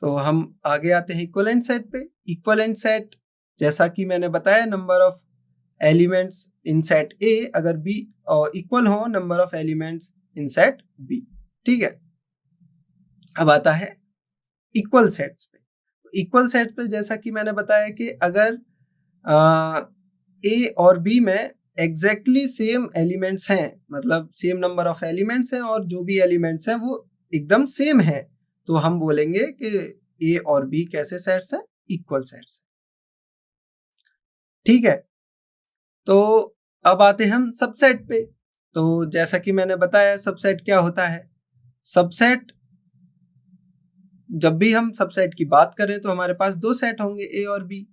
तो हम आगे आते हैं इक्विवेलेंट सेट पे। इक्विवेलेंट सेट जैसा कि मैंने बताया, number of elements in set A अगर बी इक्वल हो number of elements in set B. ठीक है, अब आता है इक्वल सेट्स पे। इक्वल सेट पे जैसा कि मैंने बताया कि अगर ए और बी में एग्जैक्टली सेम एलिमेंट्स हैं, मतलब सेम नंबर ऑफ एलिमेंट्स हैं और जो भी एलिमेंट्स हैं वो एकदम सेम है, तो हम बोलेंगे कि ए और बी कैसे सेट्स हैं, इक्वल सेट्स। ठीक है, तो अब आते हैं हम सबसेट पे। तो जैसा कि मैंने बताया सबसेट क्या होता है। सबसेट, जब भी हम सबसेट की बात करें तो हमारे पास दो सेट होंगे, ए और बी।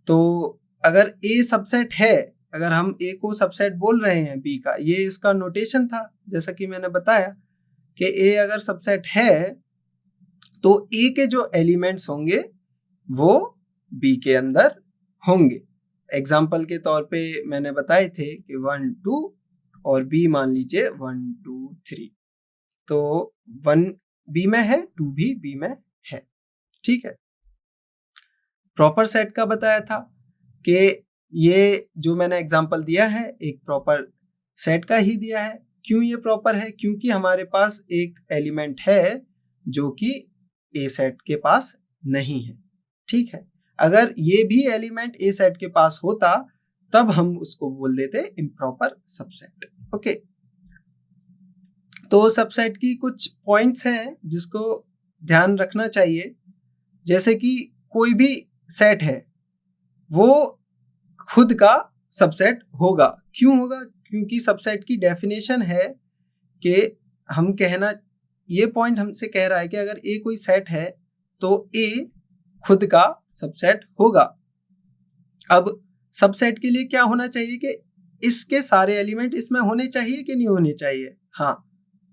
तो अगर ए सबसेट है, अगर हम ए को सबसेट बोल रहे हैं बी का, ये इसका नोटेशन था जैसा कि मैंने बताया कि ए अगर सबसेट है तो ए के जो एलिमेंट्स होंगे वो बी के अंदर होंगे। एग्जाम्पल के तौर पे मैंने बताए थे कि 1 2 और बी मान लीजिए 1 2 3, तो 1 बी में है, 2 भी बी में है। ठीक है, प्रॉपर सेट का बताया था कि ये जो मैंने एग्जाम्पल दिया है एक प्रॉपर सेट का ही दिया है। क्यों ये प्रॉपर है? क्योंकि हमारे पास एक एलिमेंट है जो कि ए सेट के पास नहीं है। ठीक है, अगर ये भी एलिमेंट ए सेट के पास होता तब हम उसको बोल देते इम्प्रॉपर सबसेट। ओके, तो सबसेट की कुछ पॉइंट्स हैं जिसको ध्यान रखना चाहिए। जैसे कि कोई भी सेट है वो खुद का सबसेट होगा। क्यों होगा? क्योंकि सबसेट की डेफिनेशन है कि हम कहना, ये पॉइंट हमसे कह रहा है कि अगर ए कोई सेट है तो ए खुद का सबसेट होगा। अब सबसेट के लिए क्या होना चाहिए कि इसके सारे एलिमेंट इसमें होने चाहिए कि नहीं होने चाहिए? हाँ,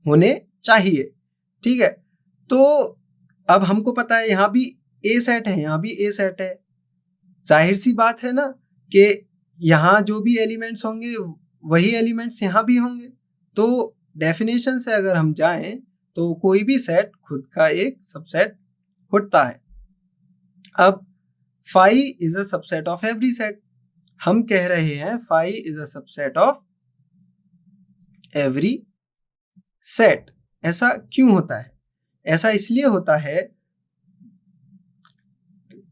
होने चाहिए। ठीक है, तो अब हमको पता है यहाँ भी ए सेट है, यहाँ भी ए सेट है। जाहिर सी बात है ना कि यहाँ जो भी एलिमेंट्स होंगे वही एलिमेंट्स यहाँ भी होंगे। तो डेफिनेशन से अगर हम जाएं तो कोई भी सेट खुद का एक सबसेट होता है। अब phi is a subset of every set. हम कह रहे हैं phi is a subset of every set. ऐसा क्यों होता है? ऐसा इसलिए होता है,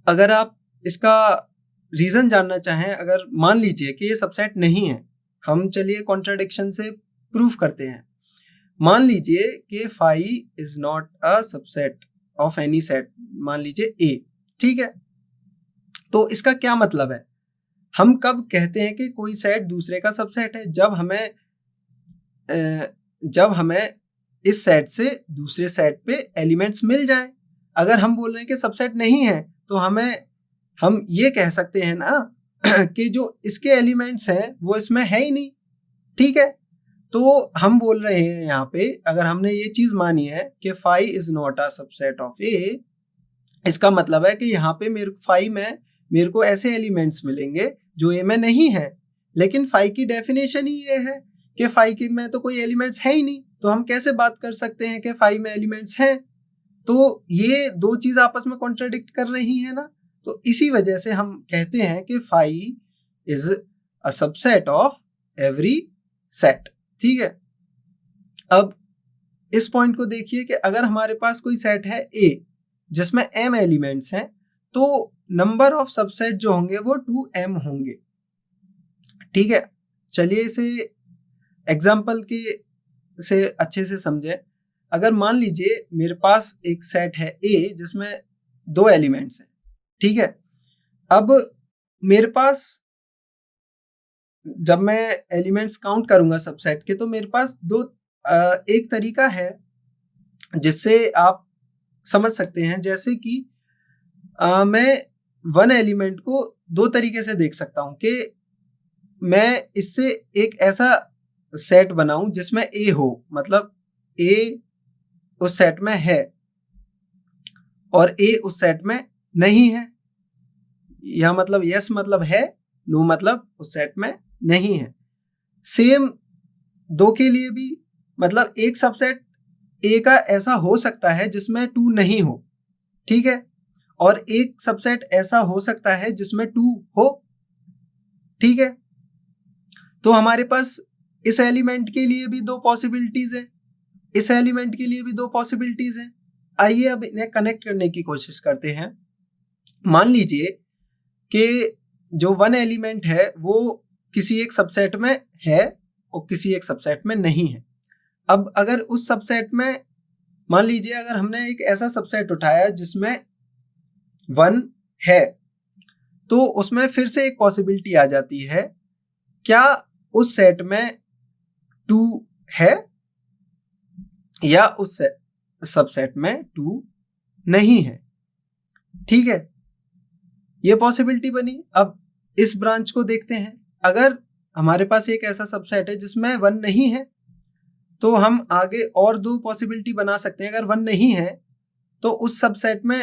अगर आप इसका रीजन जानना चाहें, अगर मान लीजिए कि ये सबसेट नहीं है, हम चलिए कॉन्ट्राडिक्शन से प्रूफ करते हैं। मान लीजिए कि phi is not a subset of any set, मान लीजिए A। ठीक है, तो इसका क्या मतलब है? हम कब कहते हैं कि कोई सेट दूसरे का सबसेट है? जब हमें इस सेट से दूसरे सेट पे एलिमेंट्स मिल जाएं। अगर हम बोल रहे हैं कि सबसेट नहीं है तो हम ये कह सकते हैं ना कि जो इसके एलिमेंट्स हैं वो इसमें है ही नहीं। ठीक है, तो हम बोल रहे हैं यहाँ पे, अगर हमने ये चीज मानी है कि phi is not a subset of A, इसका मतलब है कि यहाँ पे फाई में मेरे को ऐसे एलिमेंट्स मिलेंगे जो ए में नहीं है। लेकिन फाई की डेफिनेशन ही ये है कि फाई की में तो कोई एलिमेंट्स है ही नहीं, तो हम कैसे बात कर सकते हैं कि फाई में एलिमेंट्स हैं? तो ये दो चीज आपस में कॉन्ट्राडिक्ट कर रही है ना। तो इसी वजह से हम कहते हैं कि phi is a subset of every set. ठीक है, अब इस पॉइंट को देखिए कि अगर हमारे पास कोई सेट है ए जिसमें m एलिमेंट्स हैं, तो नंबर ऑफ सबसेट जो होंगे वो 2m होंगे। ठीक है, चलिए इसे एग्जाम्पल के से अच्छे से समझें। अगर मान लीजिए मेरे पास एक सेट है ए जिसमें 2 एलिमेंट्स हैं। ठीक है, अब मेरे पास जब मैं एलिमेंट्स काउंट करूंगा सबसेट के, तो मेरे पास एक तरीका है जिससे आप समझ सकते हैं। जैसे कि मैं वन एलिमेंट को दो तरीके से देख सकता हूं कि मैं इससे एक ऐसा सेट बनाऊं जिसमें ए हो, मतलब ए उस सेट में है और ए उस सेट में नहीं है। यह मतलब यस मतलब है, नो मतलब उस सेट में नहीं है। सेम दो के लिए भी, मतलब एक सबसेट ए का ऐसा हो सकता है जिसमें 2 नहीं हो। ठीक है, और एक सबसेट ऐसा हो सकता है जिसमें 2 हो। ठीक है, तो हमारे पास इस एलिमेंट के लिए भी 2 पॉसिबिलिटीज है, इस एलिमेंट के लिए भी 2 पॉसिबिलिटीज है। आइए अब इन्हें कनेक्ट करने की कोशिश करते हैं। मान लीजिए कि जो वन एलिमेंट है वो किसी एक सबसेट में है और किसी एक सबसेट में नहीं है। अब अगर उस सबसेट में, मान लीजिए अगर हमने एक ऐसा सबसेट उठाया जिसमें 1 है, तो उसमें फिर से एक पॉसिबिलिटी आ जाती है, क्या उस सेट में 2 है या उस सबसेट में 2 नहीं है। ठीक है, ये पॉसिबिलिटी बनी। अब इस ब्रांच को देखते हैं। अगर हमारे पास एक ऐसा सबसेट है जिसमें 1 नहीं है, तो हम आगे और 2 पॉसिबिलिटी बना सकते हैं। अगर 1 नहीं है तो उस सबसेट में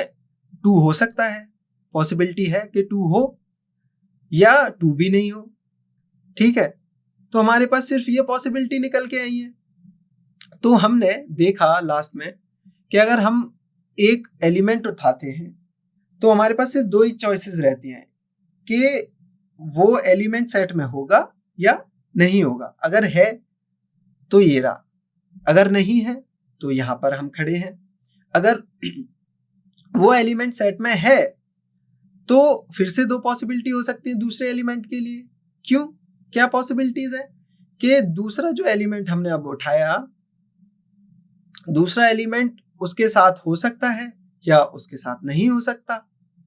2 हो सकता है, पॉसिबिलिटी है कि 2 हो या 2 भी नहीं हो। ठीक है, तो हमारे पास सिर्फ ये पॉसिबिलिटी निकल के आई है। तो हमने देखा लास्ट में कि अगर हम एक एलिमेंट उठाते हैं तो हमारे पास सिर्फ 2 ही चॉइसेस रहती हैं कि वो एलिमेंट सेट में होगा या नहीं होगा। अगर है तो ये रहा, अगर नहीं है तो यहां पर हम खड़े हैं। अगर वो एलिमेंट सेट में है तो फिर से 2 पॉसिबिलिटी हो सकती है दूसरे एलिमेंट के लिए। क्यों, क्या पॉसिबिलिटीज है कि दूसरा जो एलिमेंट हमने अब उठाया, दूसरा एलिमेंट उसके साथ हो सकता है या उसके साथ नहीं हो सकता।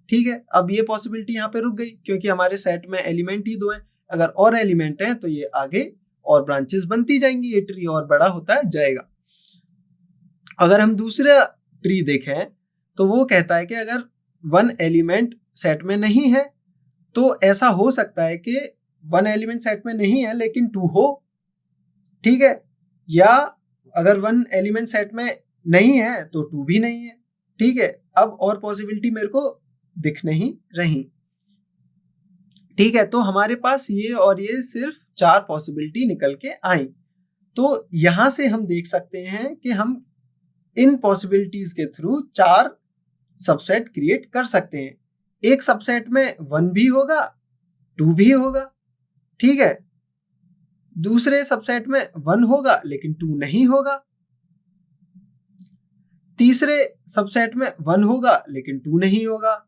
ठीक है, अब ये पॉसिबिलिटी यहाँ पे रुक गई क्योंकि हमारे सेट में एलिमेंट ही 2 हैं। अगर और एलिमेंट हैं तो ये आगे और ब्रांचेस बनती जाएंगी, ये ट्री और बड़ा होता जाएगा। अगर हम दूसरा ट्री देखें तो वो कहता है कि अगर 1 एलिमेंट सेट में नहीं है तो ऐसा हो सकता है कि 1 एलिमेंट सेट में नहीं है लेकिन 2 हो। ठीक है, या अगर 1 एलिमेंट सेट में नहीं है तो 2 भी नहीं है। ठीक है, अब और पॉसिबिलिटी मेरे को दिख नहीं रही। ठीक है, तो हमारे पास ये और ये सिर्फ 4 पॉसिबिलिटी निकल के आई। तो यहां से हम देख सकते हैं कि हम इन पॉसिबिलिटीज के थ्रू 4 सबसेट क्रिएट कर सकते हैं। एक सबसेट में 1 भी होगा, 2 भी होगा। ठीक है, दूसरे सबसेट में 1 होगा लेकिन 2 नहीं होगा। तीसरे सबसेट में 1 होगा लेकिन 2 नहीं होगा।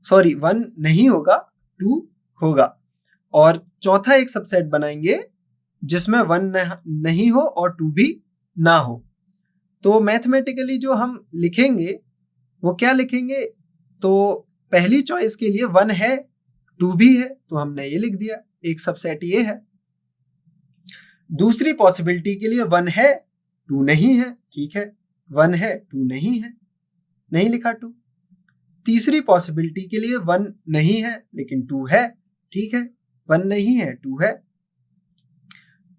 सॉरी, 1 नहीं होगा, 2 होगा। और चौथा एक सबसेट बनाएंगे जिसमें 1 नहीं हो और 2 भी ना हो। तो मैथमेटिकली जो हम लिखेंगे वो क्या लिखेंगे, तो पहली चॉइस के लिए 1 है, 2 भी है, तो हमने ये लिख दिया, एक सबसेट ये है। दूसरी पॉसिबिलिटी के लिए 1 है, 2 नहीं है। ठीक है, 1 है, 2 नहीं है, नहीं लिखा 2। तीसरी पॉसिबिलिटी के लिए 1 नहीं है लेकिन 2 है। ठीक है, 1 नहीं है, 2 है।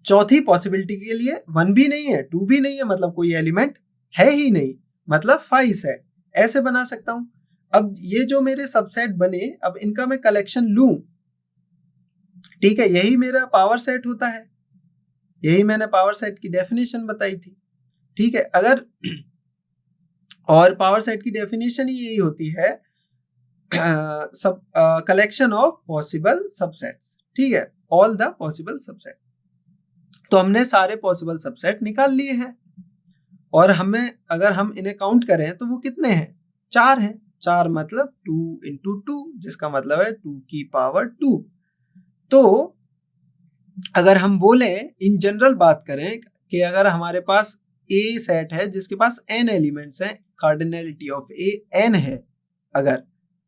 चौथी पॉसिबिलिटी के लिए 1 भी नहीं है, 2 भी नहीं है, मतलब कोई एलिमेंट है ही नहीं, मतलब 5 सेट। ऐसे बना सकता हूं। अब ये जो मेरे सबसेट बने, अब इनका मैं कलेक्शन लूं, ठीक है, यही मेरा पावर सेट होता है। यही मैंने पावर सेट की डेफिनेशन बताई थी, ठीक है। अगर और पावर सेट की डेफिनेशन ही यही होती है, सब कलेक्शन ऑफ पॉसिबल सबसेट्स, ठीक है, ऑल द पॉसिबल सबसेट। तो हमने सारे पॉसिबल सबसेट निकाल लिए हैं, और हमें अगर हम इन्हें काउंट करें तो वो कितने हैं? 4 हैं। 4 मतलब 2 इंटू 2, जिसका मतलब है 2 की पावर 2। तो अगर हम बोले, इन जनरल बात करें कि अगर हमारे पास ए सेट है जिसके पास n एलिमेंट्स हैं, कार्डिनलिटी ऑफ ए n है, अगर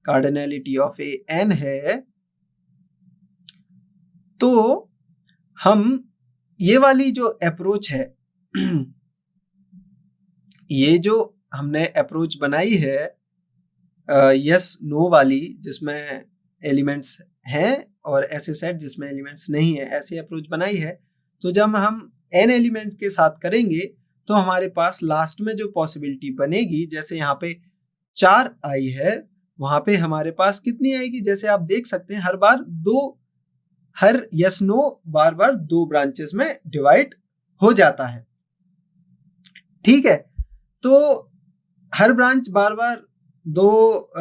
कार्डिनलिटी ऑफ ए n है, तो हम ये वाली जो अप्रोच है ये जो हमने अप्रोच बनाई है यस नो वाली, जिसमें एलिमेंट्स हैं और ऐसे सेट जिसमें एलिमेंट्स नहीं है, ऐसी अप्रोच बनाई है। तो जब हम n एलिमेंट्स के साथ करेंगे तो हमारे पास लास्ट में जो पॉसिबिलिटी बनेगी, जैसे यहाँ पे 4 आई है, वहां पे हमारे पास कितनी आएगी? जैसे आप देख सकते हैं, हर यस नो बार बार 2 ब्रांचेस में डिवाइड हो जाता है, ठीक है। तो हर ब्रांच बार बार 2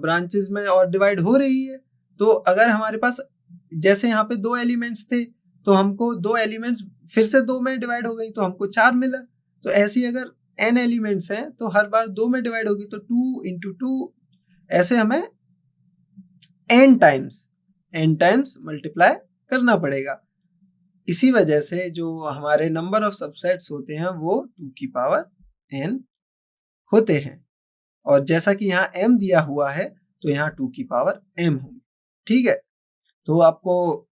ब्रांचेस में और डिवाइड हो रही है। तो अगर हमारे पास, जैसे यहाँ पे 2 एलिमेंट्स थे, तो हमको 2 एलिमेंट्स फिर से 2 में डिवाइड हो गई, तो हमको 4 मिला। तो ऐसे ही अगर n एलिमेंट्स हैं तो हर बार 2 में डिवाइड होगी, तो 2 इंटू 2, ऐसे हमें n टाइम्स मल्टीप्लाई करना पड़ेगा। इसी वजह से जो हमारे नंबर ऑफ सबसेट्स होते हैं वो 2 की पावर n होते हैं। और जैसा कि यहाँ m दिया हुआ है, तो यहाँ 2 की पावर m होगी, ठीक है। तो आपको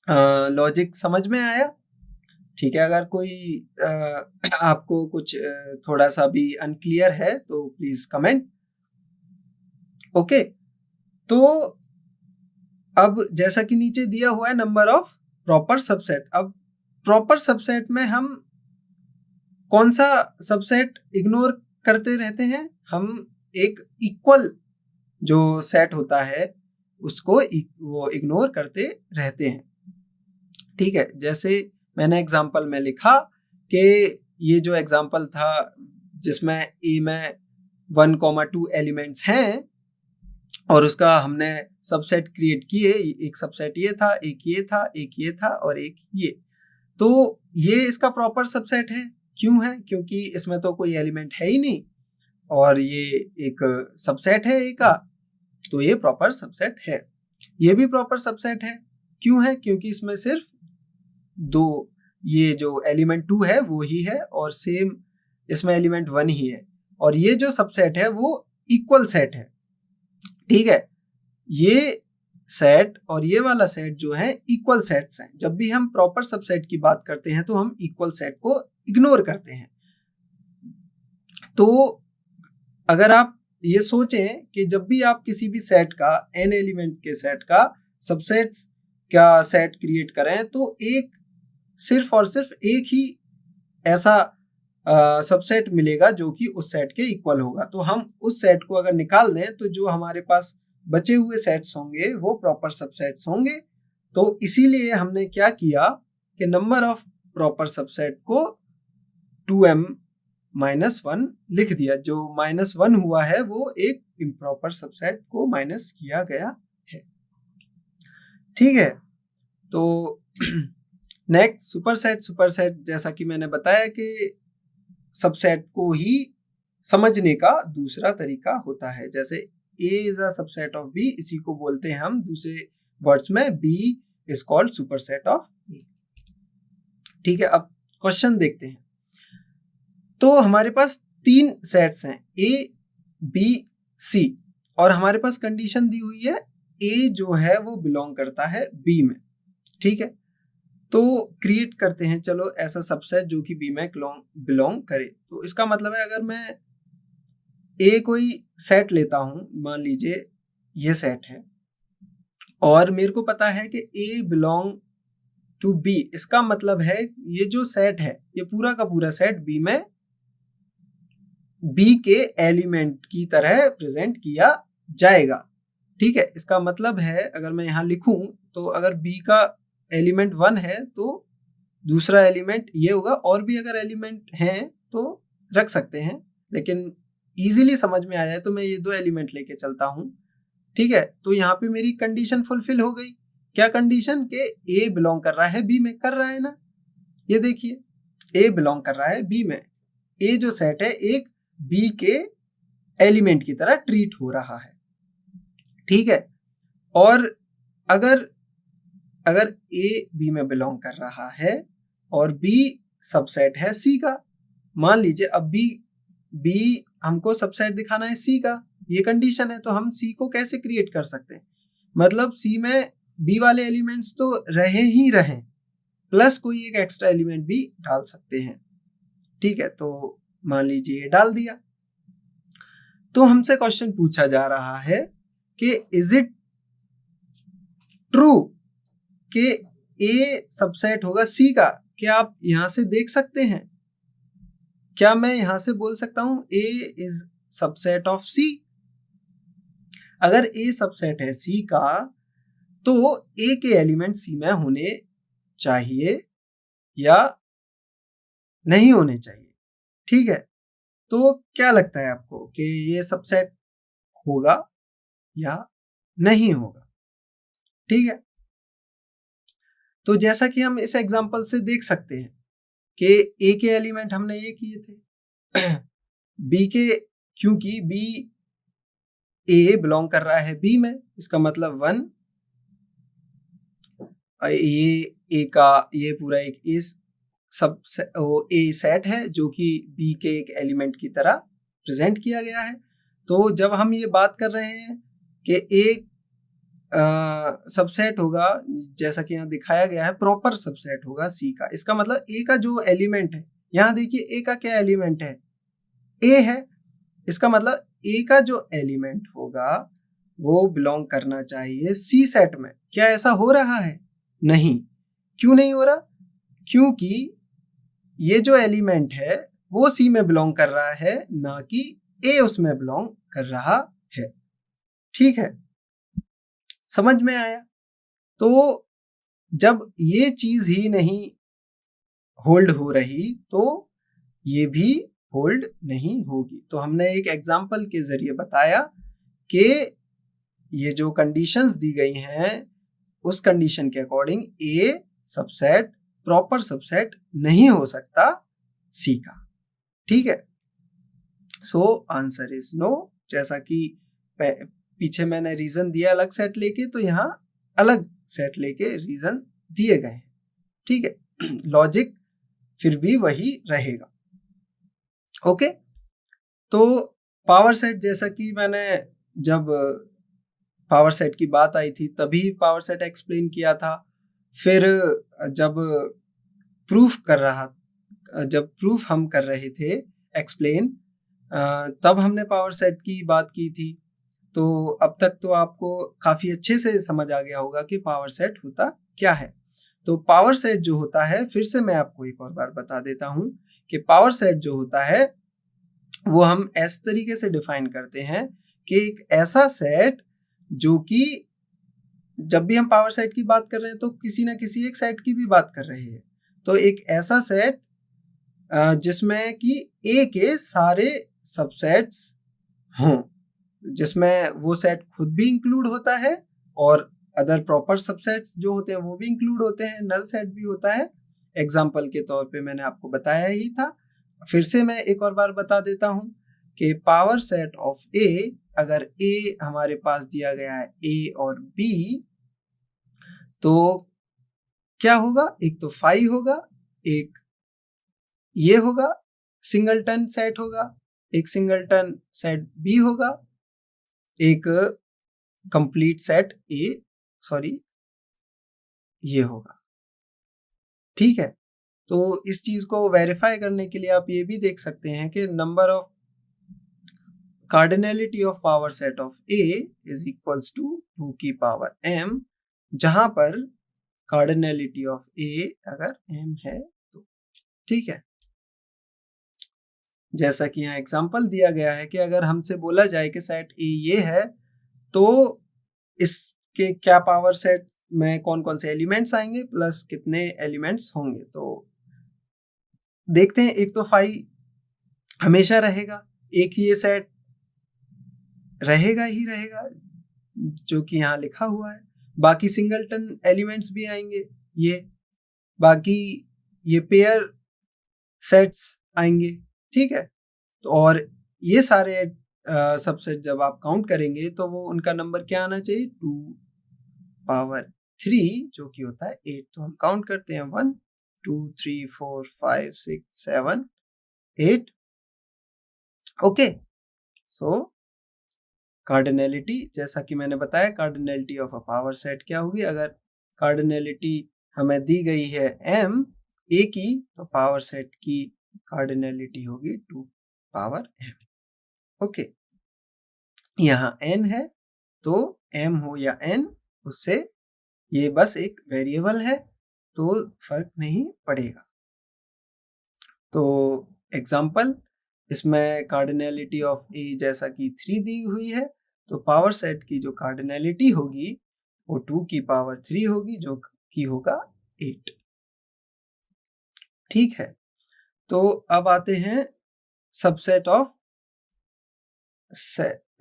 लॉजिक समझ में आया? ठीक है। अगर कोई आपको कुछ थोड़ा सा भी अनक्लियर है तो प्लीज कमेंट। ओके, तो अब जैसा कि नीचे दिया हुआ है नंबर ऑफ प्रॉपर सबसेट, अब प्रॉपर सबसेट में हम कौन सा सबसेट इग्नोर करते रहते हैं? हम एक इक्वल जो सेट होता है उसको वो इग्नोर करते रहते हैं, ठीक है। जैसे मैंने एग्जांपल में लिखा कि ये जो एग्जांपल था जिसमें ए में 1,2 एलिमेंट्स हैं और उसका हमने सबसेट क्रिएट किए, एक सबसेट ये था, एक ये था, एक ये था और एक ये। तो ये इसका प्रॉपर सबसेट है। क्यों है? क्योंकि इसमें तो कोई एलिमेंट है ही नहीं और ये एक सबसेट है ए का, तो ये प्रॉपर सबसेट है। ये भी प्रॉपर सबसेट है। क्यों है? क्योंकि इसमें सिर्फ 2, ये जो एलिमेंट 2 है वो ही है और सेम इसमें एलिमेंट 1 ही है, और ये जो सबसेट है वो इक्वल सेट है, ठीक है। ये सेट और ये वाला सेट जो है इक्वल सेट्स हैं। जब भी हम प्रॉपर सबसेट की बात करते हैं तो हम इक्वल सेट को इग्नोर करते हैं। तो अगर आप ये सोचें कि जब भी आप किसी भी सेट का, n एलिमेंट के सेट का सबसेट्स का सेट क्रिएट करें, तो सिर्फ और सिर्फ एक ही ऐसा सबसेट मिलेगा जो कि उस सेट के इक्वल होगा। तो हम उस सेट को अगर निकाल दें तो जो हमारे पास बचे हुए सेट्स होंगे वो प्रॉपर सबसेट्स होंगे। तो इसीलिए हमने क्या किया कि नंबर ऑफ प्रॉपर सबसेट को 2m-1 लिख दिया। जो -1 हुआ है वो एक इम्प्रॉपर सबसेट को माइनस किया गया है, ठीक है। तो नेक्स्ट सुपरसेट, जैसा कि मैंने बताया कि सबसेट को ही समझने का दूसरा तरीका होता है। जैसे A is a subset of B, इसी को बोलते हैं हम दूसरे वर्ड्स में B is called superset of A, ठीक है। अब क्वेश्चन देखते हैं। तो हमारे पास 3 सेट्स हैं A, B, C, और हमारे पास कंडीशन दी हुई है A जो है वो बिलोंग करता है B में, ठीक है। तो क्रिएट करते हैं चलो ऐसा सबसेट जो कि B में बिलोंग करे। तो इसका मतलब है अगर मैं A कोई सेट लेता हूं, मान लीजिए ये सेट है, और मेरे को पता है कि A बिलोंग टू बी, इसका मतलब है ये जो सेट है ये पूरा का पूरा सेट बी में बी के एलिमेंट की तरह प्रेजेंट किया जाएगा। ठीक है, इसका मतलब है अगर मैं यहाँ लिखूं तो अगर बी का एलिमेंट 1 है तो दूसरा एलिमेंट ये होगा, और भी अगर एलिमेंट हैं तो रख सकते हैं, लेकिन इजीली समझ में आ जाए तो मैं ये 2 एलिमेंट लेके चलता हूँ। ठीक है, तो यहाँ पे मेरी कंडीशन फुलफिल हो गई। क्या कंडीशन? के ए बिलोंग कर रहा है बी में, कर रहा है ना, ये देखिए ए बिलोंग कर रहा है बी में। ए जो सेट है एक बी के एलिमेंट की तरह ट्रीट हो रहा है। ठीक है, और अगर ए बी में बिलोंग कर रहा है और बी सबसेट है सी का, मान लीजिए अब बी हमको सबसेट दिखाना है सी का, ये कंडीशन है, तो हम सी को कैसे क्रिएट कर सकते हैं? मतलब सी में बी वाले एलिमेंट्स तो रहे ही रहे, प्लस कोई एक एक्स्ट्रा एलिमेंट भी डाल सकते हैं। ठीक है, तो मान लीजिए डाल दिया, तो हमसे क्वेश्चन पूछा जा रहा है कि इज इट ट्रू कि ए सबसेट होगा सी का? क्या आप यहां से देख सकते हैं? क्या मैं यहां से बोल सकता हूं ए इज सबसेट ऑफ सी? अगर ए सबसेट है सी का तो ए के एलिमेंट सी में होने चाहिए या नहीं होने चाहिए। ठीक है, तो क्या लगता है आपको कि ये सबसेट होगा या नहीं होगा? ठीक है, तो जैसा कि हम इस एग्जांपल से देख सकते हैं कि ए के एलिमेंट हमने ये किए थे बी के, क्योंकि बी ए बिलोंग कर रहा है बी में, इसका मतलब 1, ये ए का ये पूरा एक इस सब वो ए सेट है जो कि बी के एक एलिमेंट की तरह प्रेजेंट किया गया है। तो जब हम ये बात कर रहे हैं कि एक सबसेट होगा, जैसा कि यहाँ दिखाया गया है प्रॉपर सबसेट होगा सी का, इसका मतलब ए का जो एलिमेंट है, यहाँ देखिए ए का क्या एलिमेंट है? ए है, इसका मतलब ए का जो एलिमेंट होगा वो बिलोंग करना चाहिए सी सेट में। क्या ऐसा हो रहा है? नहीं। क्यों नहीं हो रहा? क्योंकि ये जो एलिमेंट है वो सी में बिलोंग कर रहा है, ना कि ए उसमें बिलोंग कर रहा है। ठीक है, समझ में आया? तो जब ये चीज ही नहीं होल्ड हो रही तो ये भी होल्ड नहीं होगी। तो हमने एक एग्जाम्पल के जरिए बताया कि ये जो कंडीशंस दी गई हैं उस कंडीशन के अकॉर्डिंग ए सबसेट प्रॉपर सबसेट नहीं हो सकता सी का। ठीक है, सो आंसर इज नो। जैसा कि पीछे मैंने रीजन दिया अलग सेट लेके, तो यहाँ अलग सेट लेके रीजन दिए गए हैं। ठीक है, लॉजिक फिर भी वही रहेगा। ओके, तो पावर सेट, जैसा कि मैंने जब पावर सेट की बात आई थी तभी पावर सेट एक्सप्लेन किया था। फिर जब प्रूफ हम कर रहे थे एक्सप्लेन, तब हमने पावर सेट की बात की थी। तो अब तक तो आपको काफी अच्छे से समझ आ गया होगा कि पावर सेट होता क्या है। तो पावर सेट जो होता है, फिर से मैं आपको एक और बार बता देता हूं कि पावर सेट जो होता है वो हम इस तरीके से डिफाइन करते हैं कि एक ऐसा सेट जो कि जब भी हम पावर सेट की बात कर रहे हैं तो किसी ना किसी एक सेट की भी बात कर रहे हैं। तो एक ऐसा सेट जिसमें कि ए के सारे सबसेट्स हों, जिसमें वो सेट खुद भी इंक्लूड होता है और अदर प्रॉपर सबसेट्स जो होते हैं वो भी इंक्लूड होते हैं, नल सेट भी होता है। एग्जाम्पल के तौर पे मैंने आपको बताया ही था, फिर से मैं एक और बार बता देता हूं कि पावर सेट ऑफ ए, अगर ए हमारे पास दिया गया है ए और बी, तो क्या होगा? एक तो 5 होगा, एक ये होगा सिंगलटन सेट होगा, एक सिंगलटन सेट बी होगा, एक कंप्लीट सेट ये होगा। ठीक है, तो इस चीज को वेरीफाई करने के लिए आप ये भी देख सकते हैं कि number of cardinality of power set of A is equals to 2 की पावर m, जहां पर कार्डिनलिटी ऑफ ए अगर m है तो, ठीक है। जैसा कि यहाँ एग्जांपल दिया गया है कि अगर हमसे बोला जाए कि सेट ए ये है तो इसके क्या पावर सेट में कौन कौन से एलिमेंट्स आएंगे प्लस कितने एलिमेंट्स होंगे। तो देखते हैं, एक तो फाई हमेशा रहेगा, एक ये सेट रहेगा ही रहेगा जो कि यहाँ लिखा हुआ है, बाकी सिंगलटन एलिमेंट्स भी आएंगे, ये बाकी ये पेयर सेट्स आएंगे, ठीक है। तो और ये सारे सबसेट जब आप काउंट करेंगे तो वो उनका नंबर क्या आना चाहिए, 2 पावर 3 जो कि होता है 8। तो हम काउंट करते हैं 1 2 3 4 5 6 7 8। ओके, सो कार्डिनलिटी, जैसा कि मैंने बताया, cardinality of a power set क्या होगी, अगर कार्डिनलिटी हमें दी गई है m a की, तो पावर सेट की कार्डिनलिटी होगी 2 पावर m। ओके, यहाँ n है तो m हो या n, उससे ये बस एक वेरिएबल है तो फर्क नहीं पड़ेगा। तो एग्जाम्पल, इसमें कार्डिनलिटी ऑफ a जैसा कि 3 दी हुई है, तो पावर सेट की जो कार्डिनलिटी होगी वो 2 की पावर 3 होगी जो कि होगा 8, ठीक है। तो अब आते हैं सबसेट ऑफ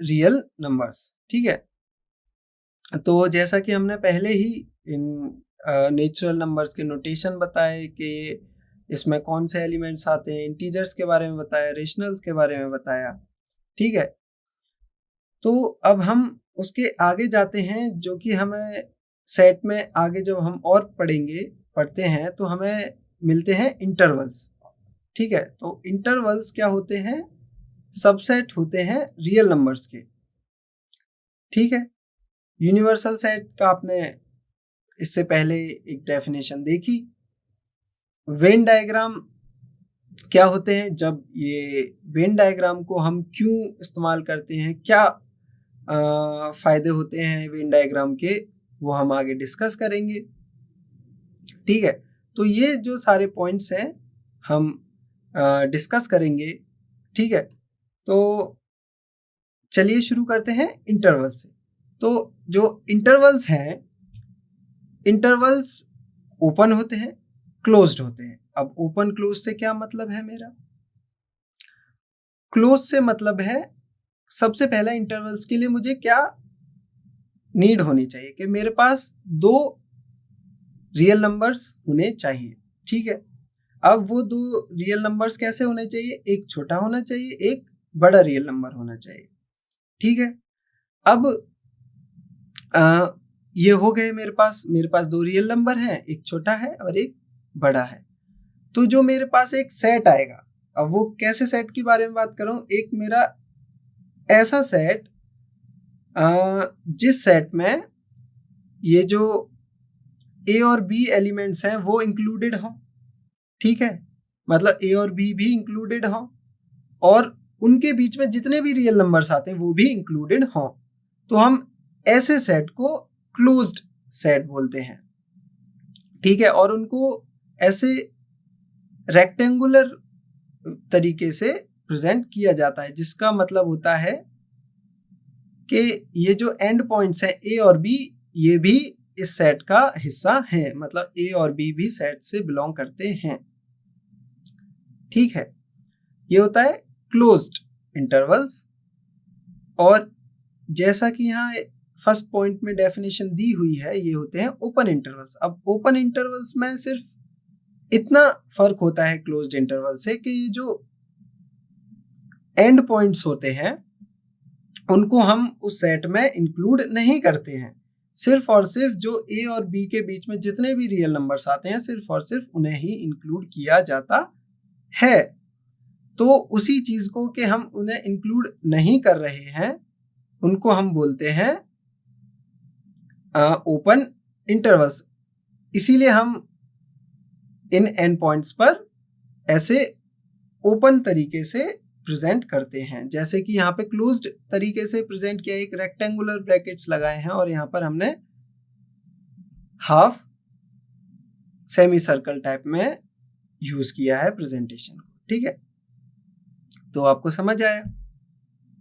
रियल नंबर्स, ठीक है। तो जैसा कि हमने पहले ही इन नेचुरल नंबर्स के नोटेशन बताए कि इसमें कौन से एलिमेंट्स आते हैं, इंटीजर्स के बारे में बताया, रेशनल्स के बारे में बताया, ठीक है। तो अब हम उसके आगे जाते हैं, जो कि हमें सेट में आगे जब हम और पढ़ते हैं तो हमें मिलते हैं इंटरवल्स, ठीक है। तो इंटरवल्स क्या होते हैं, सबसेट होते हैं रियल नंबर्स के, ठीक है। यूनिवर्सल सेट का आपने इससे पहले एक डेफिनेशन देखी। वेन डायग्राम क्या होते हैं, जब ये वेन डायग्राम को हम क्यों इस्तेमाल करते हैं, क्या फायदे होते हैं वेन डायग्राम के, वो हम आगे डिस्कस करेंगे, ठीक है। तो ये जो सारे पॉइंट्स हैं हम डिस्कस करेंगे, ठीक है। तो चलिए शुरू करते हैं इंटरवल से। तो जो इंटरवल्स हैं, इंटरवल्स ओपन होते हैं, क्लोज्ड होते हैं। अब ओपन क्लोज से क्या मतलब है मेरा, क्लोज से मतलब है सबसे पहला इंटरवल्स के लिए मुझे क्या नीड होनी चाहिए कि मेरे पास 2 रियल नंबर्स होने चाहिए, ठीक है। अब वो 2 रियल नंबर्स कैसे होने चाहिए, एक छोटा होना चाहिए, एक बड़ा रियल नंबर होना चाहिए, ठीक है। अब ये हो गए मेरे पास 2 रियल नंबर हैं, एक छोटा है और एक बड़ा है। तो जो मेरे पास एक सेट आएगा, अब वो कैसे सेट की बारे में बात कर रहा हूँ, एक मेरा ऐसा सेट जिस सेट में ये जो ए और बी एलिमेंट्स हैं वो इंक्लूडेड हों, ठीक है। मतलब ए और बी भी इंक्लूडेड हों और उनके बीच में जितने भी रियल नंबर्स आते हैं वो भी इंक्लूडेड हों, तो हम ऐसे सेट को क्लोज्ड सेट बोलते हैं, ठीक है। और उनको ऐसे रेक्टेंगुलर तरीके से प्रेजेंट किया जाता है, जिसका मतलब होता है कि ये जो एंड पॉइंट्स हैं ए और बी, ये भी इस सेट का हिस्सा हैं, मतलब ए और बी भी सेट से बिलोंग करते हैं, ठीक है। ये होता है क्लोज्ड इंटरवल्स। और जैसा कि यहाँ फर्स्ट पॉइंट में डेफिनेशन दी हुई है, ये होते हैं ओपन इंटरवल्स। अब ओपन इंटरवल्स में सिर्फ इतना फर्क होता है क्लोज्ड इंटरवल से कि ये जो एंड पॉइंट्स होते हैं उनको हम उस सेट में इंक्लूड नहीं करते हैं, सिर्फ और सिर्फ जो ए और बी के बीच में जितने भी रियल नंबर्स आते हैं सिर्फ और सिर्फ उन्हें ही इंक्लूड किया जाता है। तो उसी चीज को कि हम उन्हें इंक्लूड नहीं कर रहे हैं उनको हम बोलते हैं ओपन इंटरवल्स। इसीलिए हम इन एंड पॉइंट्स पर ऐसे ओपन तरीके से प्रेजेंट करते हैं, जैसे कि यहाँ पे क्लोज्ड तरीके से प्रेजेंट किया, एक रेक्टेंगुलर ब्रैकेट्स लगाए हैं और यहाँ पर हमने हाफ सेमी सर्कल टाइप में यूज किया है प्रेजेंटेशन को। ठीक है, तो आपको समझ आया।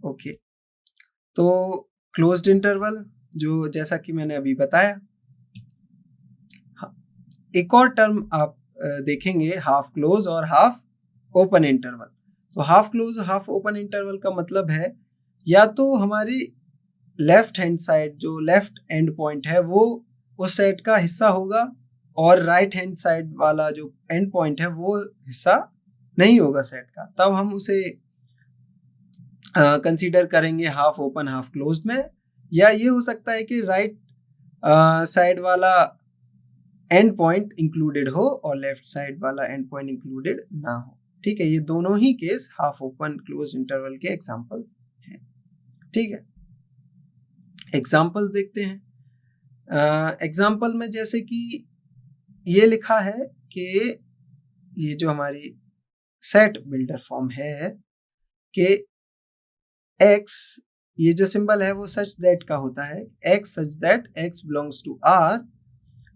ओके, तो क्लोज्ड इंटरवल जो जैसा कि मैंने अभी बताया। हाँ, एक और टर्म आप देखेंगे, हाफ क्लोज और हाफ ओपन इंटरवल। तो half close half open interval का मतलब है या तो हमारी लेफ्ट हैंड साइड जो लेफ्ट एंड पॉइंट है वो उस सेट का हिस्सा होगा और राइट हैंड साइड वाला जो एंड पॉइंट है वो हिस्सा नहीं होगा सेट का, तब हम उसे कंसीडर करेंगे हाफ ओपन हाफ क्लोज्ड में। या ये हो सकता है कि राइट साइड वाला एंड पॉइंट इंक्लूडेड हो और लेफ्ट साइड वाला एंड पॉइंट इंक्लूडेड ना हो। ठीक है, ये दोनों ही case half open close interval के एग्जांपल्स हैं। ठीक है, एग्जांपल देखते हैं। एग्जांपल में जैसे कि ये लिखा है कि ये जो हमारी सेट बिल्डर फॉर्म है कि x, ये जो सिंबल है वो सच दैट का होता है, x such that x belongs to r,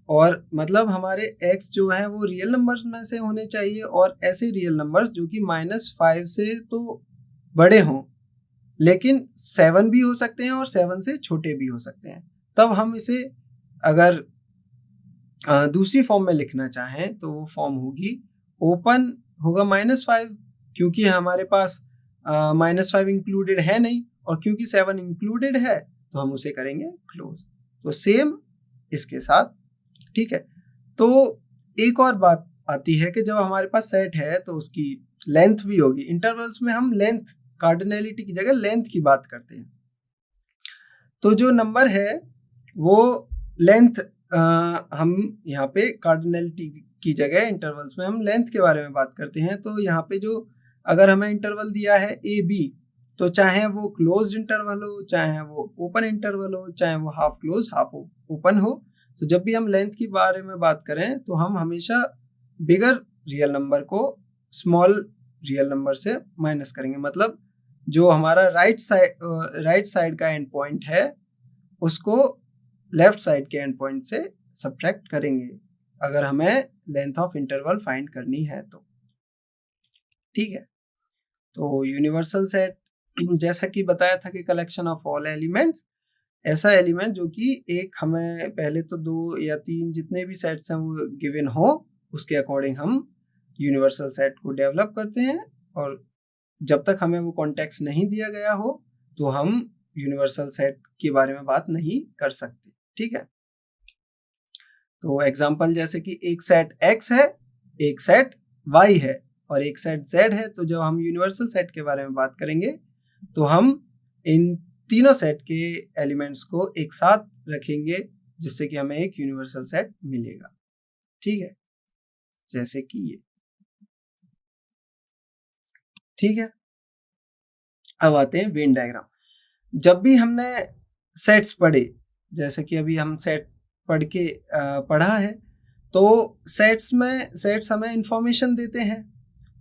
और मतलब हमारे x जो है वो रियल नंबर्स में से होने चाहिए और ऐसे रियल नंबर्स जो कि -5 से तो बड़े हों लेकिन 7 भी हो सकते हैं और 7 से छोटे भी हो सकते हैं। तब हम इसे अगर दूसरी फॉर्म में लिखना चाहें तो वो फॉर्म होगी, ओपन होगा -5 क्योंकि हमारे पास -5 इंक्लूडेड है नहीं और क्योंकि 7 इंक्लूडेड है तो हम उसे करेंगे क्लोज। तो सेम इसके साथ। ठीक है, तो एक और बात आती है कि जब हमारे पास सेट है तो उसकी लेंथ भी होगी। इंटरवल्स में हम लेंथ, कार्डिनैलिटी की जगह लेंथ की बात करते हैं। तो जो नंबर है वो लेंथ, हम यहाँ पे कार्डिनैलिटी की जगह इंटरवल्स में हम लेंथ के बारे में बात करते हैं। तो यहाँ पे जो अगर हमें इंटरवल दिया है ए बी, तो चाहे वो क्लोज्ड इंटरवल हो, चाहे वो ओपन इंटरवल हो, चाहे वो हाफ क्लोज हाफ ओपन हो, तो जब भी हम लेंथ के बारे में बात करें तो हम हमेशा बिगर रियल नंबर को स्मॉल रियल नंबर से माइनस करेंगे। मतलब जो हमारा राइट साइड का एंड पॉइंट है उसको लेफ्ट साइड के एंड पॉइंट से सब्ट्रैक्ट करेंगे अगर हमें लेंथ ऑफ इंटरवल फाइंड करनी है तो। ठीक है, तो यूनिवर्सल सेट जैसा कि बताया था कि कलेक्शन ऑफ ऑल एलिमेंट्स, ऐसा एलिमेंट जो कि एक हमें पहले तो 2 या 3 जितने भी सेट्स हैं वो गिवन हो, उसके अकॉर्डिंग हम यूनिवर्सल सेट को डेवलप करते हैं और जब तक हमें वो कॉन्टेक्स्ट नहीं दिया गया हो तो हम यूनिवर्सल सेट के बारे में बात नहीं कर सकते। ठीक है, तो एग्जांपल जैसे कि एक सेट x है, एक सेट y है और एक सेट z है, तो जब हम यूनिवर्सल सेट के बारे में बात करेंगे तो हम इन तीनों सेट के एलिमेंट्स को एक साथ रखेंगे जिससे कि हमें एक यूनिवर्सल सेट मिलेगा। ठीक है, जैसे कि ये। ठीक है, अब आते हैं वेन डायग्राम। जब भी हमने सेट्स पढ़े, जैसे कि अभी हम सेट पढ़ा है, तो सेट्स हमें इंफॉर्मेशन देते हैं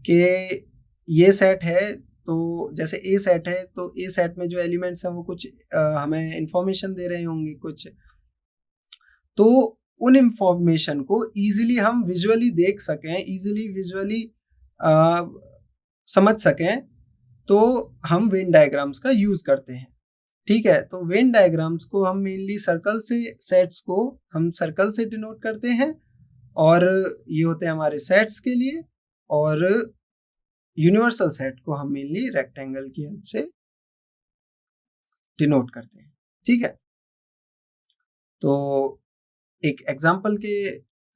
कि ये सेट है, तो जैसे ए सेट है तो ए सेट में जो एलिमेंट्स हैं वो कुछ हमें इंफॉर्मेशन दे रहे होंगे कुछ, तो उन इंफॉर्मेशन को इजीली हम विजुअली देख सकें, इजीली विजुअली समझ सकें, तो हम वेन डायग्राम्स का यूज करते हैं। ठीक है, तो वेन डायग्राम्स को हम मेनली सर्कल से, सेट्स को हम सर्कल से डिनोट करते हैं और ये होते हैं हमारे सेट्स के लिए, और यूनिवर्सल सेट को हम मेनली रेक्टेंगल की हेल्प से डिनोट करते हैं। ठीक है, तो एक एग्जांपल के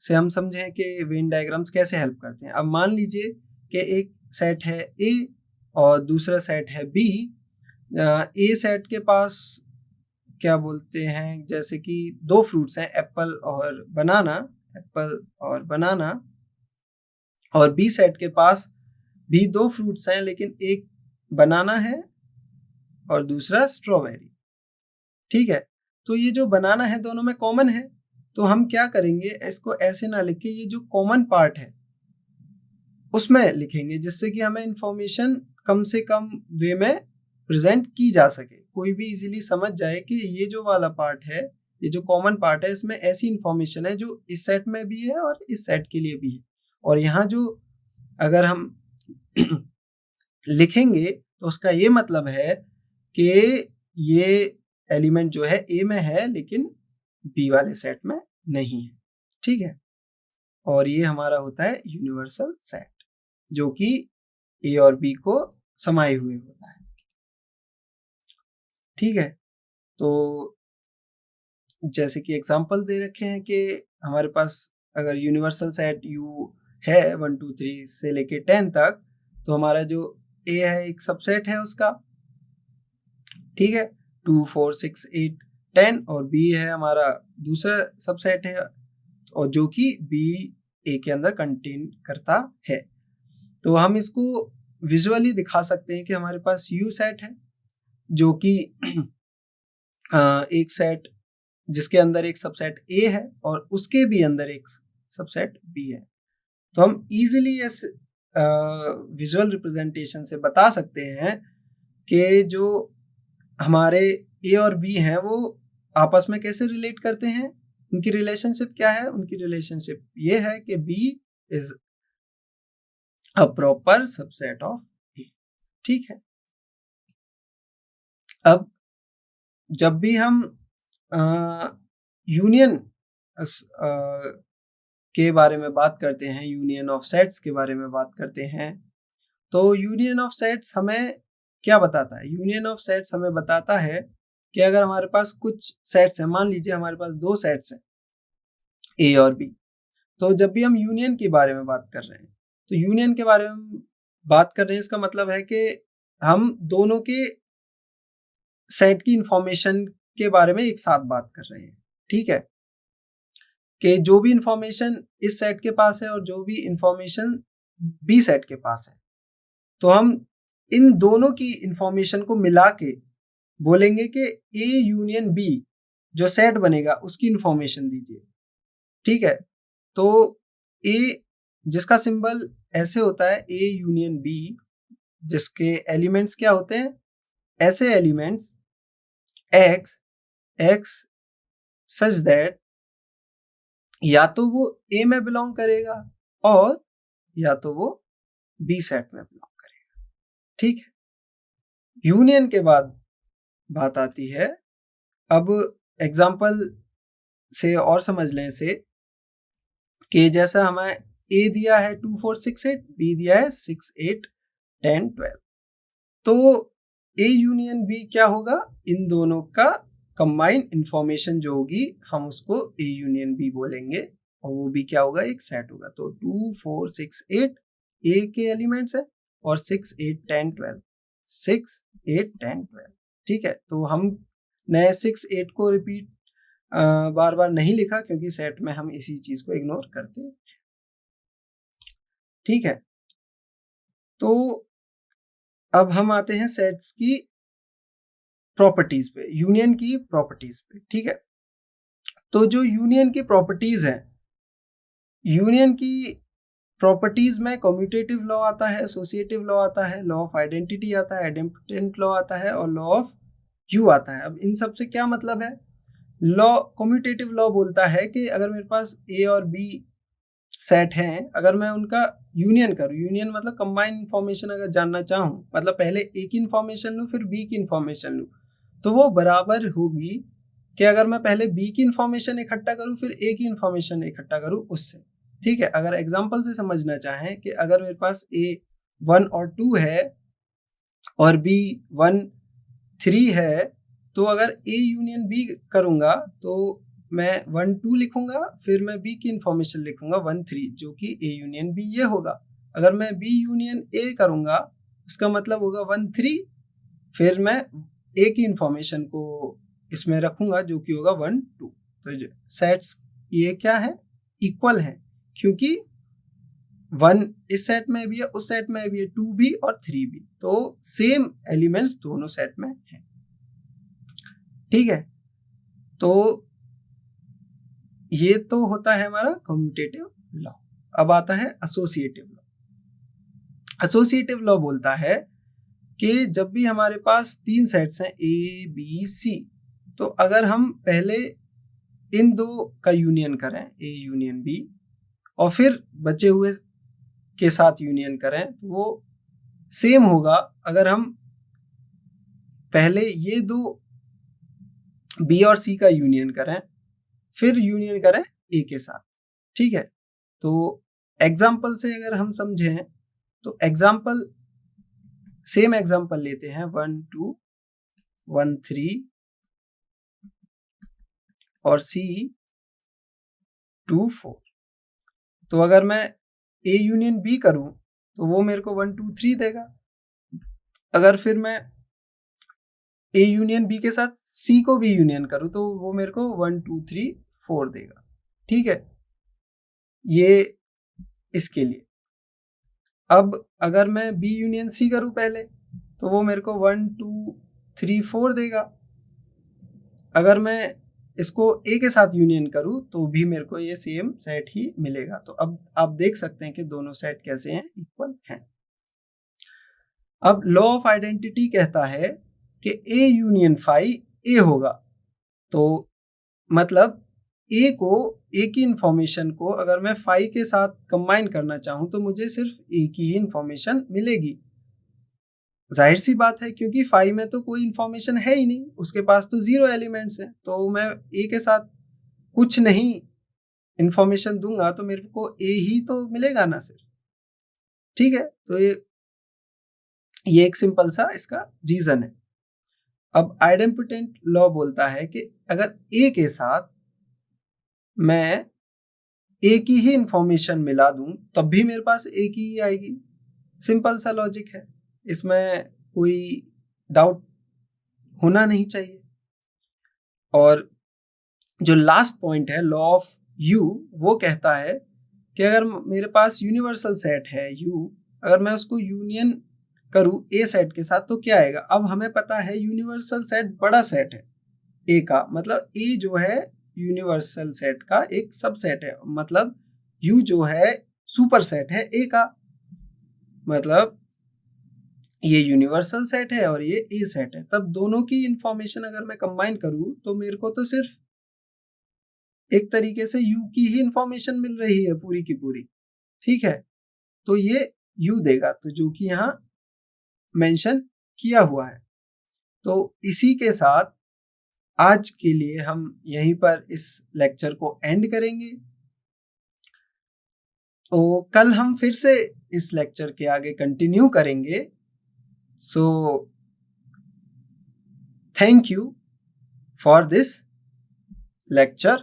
से हम समझें कि वेन डायग्राम्स कैसे हेल्प करते हैं। अब मान लीजिए कि एक सेट है ए और दूसरा सेट है बी। ए सेट के पास क्या बोलते हैं, जैसे कि 2 फ्रूट्स हैं, एप्पल और बनाना, और बी सेट के पास भी 2 फ्रूट्स हैं लेकिन एक बनाना है और दूसरा स्ट्रॉबेरी। ठीक है, तो ये जो बनाना है दोनों में कॉमन है, तो हम क्या करेंगे, इसको ऐसे ना लिख के ये जो कॉमन पार्ट है उसमें लिखेंगे जिससे कि हमें इंफॉर्मेशन कम से कम वे में प्रेजेंट की जा सके, कोई भी इजीली समझ जाए कि ये जो वाला पार्ट है ये जो कॉमन पार्ट है इसमें ऐसी इंफॉर्मेशन है जो इस सेट में भी है और इस सेट के लिए भी है। और यहाँ जो अगर हम लिखेंगे तो उसका ये मतलब है कि ये एलिमेंट जो है ए में है लेकिन बी वाले सेट में नहीं है। ठीक है, और ये हमारा होता है यूनिवर्सल सेट जो कि ए और बी को समाये हुए होता है। ठीक है, तो जैसे कि एग्जांपल दे रखे हैं कि हमारे पास अगर यूनिवर्सल सेट यू है 1 2 3 से लेके 10 तक, तो हमारा जो ए है एक सबसेट है उसका। ठीक है, 2 4 6 8 10 और बी है हमारा दूसरा सबसेट है और जो कि बी ए के अंदर कंटेन करता है। तो हम इसको विजुअली दिखा सकते हैं कि हमारे पास यू सेट है जो कि एक सेट जिसके अंदर एक सबसेट ए है और उसके भी अंदर एक सबसेट बी है। तो हम इजीली इस विजुअल रिप्रेजेंटेशन से बता सकते हैं कि जो हमारे ए और बी हैं वो आपस में कैसे रिलेट करते हैं, उनकी रिलेशनशिप क्या है। उनकी रिलेशनशिप ये है कि B is a proper subset of A. ठीक है, अब जब भी हम यूनियन के बारे में बात करते हैं, यूनियन ऑफ सेट्स के बारे में बात करते हैं, तो यूनियन ऑफ सेट्स हमें क्या बताता है? यूनियन ऑफ सेट्स हमें बताता है कि अगर हमारे पास कुछ सेट्स हैं, मान लीजिए हमारे पास 2 सेट्स हैं ए और बी, तो जब भी हम यूनियन के बारे में बात कर रहे हैं, तो यूनियन के बारे में बात कर रहे हैं इसका मतलब है कि हम दोनों के सेट की इंफॉर्मेशन के बारे में एक साथ बात कर रहे हैं। ठीक है, कि जो भी इंफॉर्मेशन इस सेट के पास है और जो भी इंफॉर्मेशन बी सेट के पास है, तो हम इन दोनों की इंफॉर्मेशन को मिला के बोलेंगे कि ए यूनियन बी जो सेट बनेगा उसकी इंफॉर्मेशन दीजिए। ठीक है, तो ए जिसका सिंबल ऐसे होता है ए यूनियन बी, जिसके एलिमेंट्स क्या होते हैं, ऐसे elements x x such that या तो वो ए में बिलोंग करेगा और या तो वो बी सेट में बिलोंग करेगा। ठीक है, यूनियन के बाद बात आती है, अब एग्जाम्पल से और समझ लें इसे, कि जैसा हमें ए दिया है 2 4 6 8, बी दिया है 6 8 10 12, तो ए यूनियन बी क्या होगा, इन दोनों का कंबाइंड इंफॉर्मेशन जो होगी हम उसको ए यूनियन बी बोलेंगे और वो भी क्या होगा, एक सेट होगा। तो 2 4 6 8 ए के एलिमेंट्स है और 6 8 10 12 6 8 10 12। ठीक है, तो हम नए 6 8 को रिपीट बार बार नहीं लिखा क्योंकि सेट में हम इसी चीज को इग्नोर करते हैं। ठीक है, तो अब हम आते हैं सेट्स की प्रॉपर्टीज पे, यूनियन की प्रॉपर्टीज पे। ठीक है, तो जो यूनियन की प्रॉपर्टीज है, यूनियन की प्रॉपर्टीज में कम्यूटेटिव लॉ आता है, एसोसिएटिव लॉ आता है, लॉ ऑफ आइडेंटिटी आता है, आइडेंटिटी लॉ आता है और लॉ ऑफ यू आता है। अब इन सब से क्या मतलब है? लॉ कम्यूटेटिव लॉ बोलता है कि अगर मेरे पास ए और बी सेट हैं, अगर मैं उनका यूनियन करूं, यूनियन मतलब कंबाइंड इंफॉर्मेशन अगर जानना चाहूं, मतलब पहले ए की इंफॉर्मेशन लूं फिर बी की इंफॉर्मेशन लूं, तो वो बराबर होगी कि अगर मैं पहले बी की इंफॉर्मेशन इकट्ठा करूं फिर ए की इंफॉर्मेशन इकट्ठा करूं उससे। ठीक है, अगर एग्जांपल से समझना चाहें कि अगर मेरे पास ए 1 और 2 है और बी 1 3 है, तो अगर ए यूनियन बी करूंगा तो मैं 1 2 लिखूंगा, फिर मैं बी की इंफॉर्मेशन लिखूंगा 1 3, जो कि ए यूनियन बी ये होगा। अगर मैं बी यूनियन ए करूंगा उसका मतलब होगा 1 3, फिर मैं ए की इंफॉर्मेशन को इसमें रखूंगा जो कि होगा 1 2। तो सेट्स ये क्या है, इक्वल है, क्योंकि 1 इस सेट में भी है, उस सेट में भी है, 2 भी और 3 भी, तो सेम एलिमेंट्स दोनों सेट में है। ठीक है, तो ये तो होता है हमारा कम्यूटेटिव लॉ। अब आता है एसोसिएटिव लॉ। एसोसिएटिव लॉ बोलता है कि जब भी हमारे पास 3 सेट्स हैं ए बी सी, तो अगर हम पहले इन दो का यूनियन करें, ए यूनियन बी, और फिर बचे हुए के साथ यूनियन करें, तो वो सेम होगा अगर हम पहले ये दो बी और सी का यूनियन करें, फिर यूनियन करें ए के साथ। ठीक है, तो एग्जाम्पल से अगर हम समझें तो सेम एग्जाम्पल लेते हैं 1 2 1 3 और C 2 4। तो अगर मैं A यूनियन B करूं तो वो मेरे को 1 2 3 देगा। अगर फिर मैं A यूनियन B के साथ C को भी यूनियन करूं तो वो मेरे को 1 2 3 4 देगा। ठीक है, ये इसके लिए। अब अगर मैं B यूनियन C करूं पहले तो वो मेरे को 1 2 3 4 देगा। अगर मैं इसको A के साथ यूनियन करूं तो भी मेरे को ये सेम सेट ही मिलेगा। तो अब आप देख सकते हैं कि दोनों सेट कैसे हैं, इक्वल हैं। अब लॉ ऑफ आइडेंटिटी कहता है कि A यूनियन फाई A होगा। तो मतलब A की इंफॉर्मेशन को अगर मैं फाई के साथ कंबाइन करना चाहूं तो मुझे सिर्फ A की ही इंफॉर्मेशन मिलेगी। जाहिर सी बात है, क्योंकि फाई में तो कोई इंफॉर्मेशन है ही नहीं, उसके पास तो 0 एलिमेंट्स हैं। तो मैं A के साथ कुछ नहीं इंफॉर्मेशन दूंगा तो मेरे को A ही तो मिलेगा ना सिर्फ। ठीक है, तो ये एक सिंपल सा इसका रीजन है। अब आइडेम्पोटेंट लॉ बोलता है कि अगर A के साथ मैं A की ही इंफॉर्मेशन मिला दूं तब भी मेरे पास A की ही आएगी। सिंपल सा लॉजिक है, इसमें कोई डाउट होना नहीं चाहिए। और जो लास्ट पॉइंट है, लॉ ऑफ यू, वो कहता है कि अगर मेरे पास यूनिवर्सल सेट है U, अगर मैं उसको यूनियन करूं A सेट के साथ तो क्या आएगा। अब हमें पता है यूनिवर्सल सेट बड़ा सेट है A का, मतलब A जो है यूनिवर्सल सेट का एक सबसेट है, मतलब U जो है सुपर सेट है A का। मतलब ये यूनिवर्सल सेट है और ये A सेट है, तब दोनों की इंफॉर्मेशन अगर मैं कंबाइन करूं तो मेरे को तो सिर्फ एक तरीके से U की ही इंफॉर्मेशन मिल रही है पूरी की पूरी। ठीक है, तो ये U देगा, तो जो कि यहाँ मेंशन किया हुआ है। तो इसी के साथ आज के लिए हम यहीं पर इस लेक्चर को एंड करेंगे। तो कल हम फिर से इस लेक्चर के आगे कंटिन्यू करेंगे। So thank you for this lecture.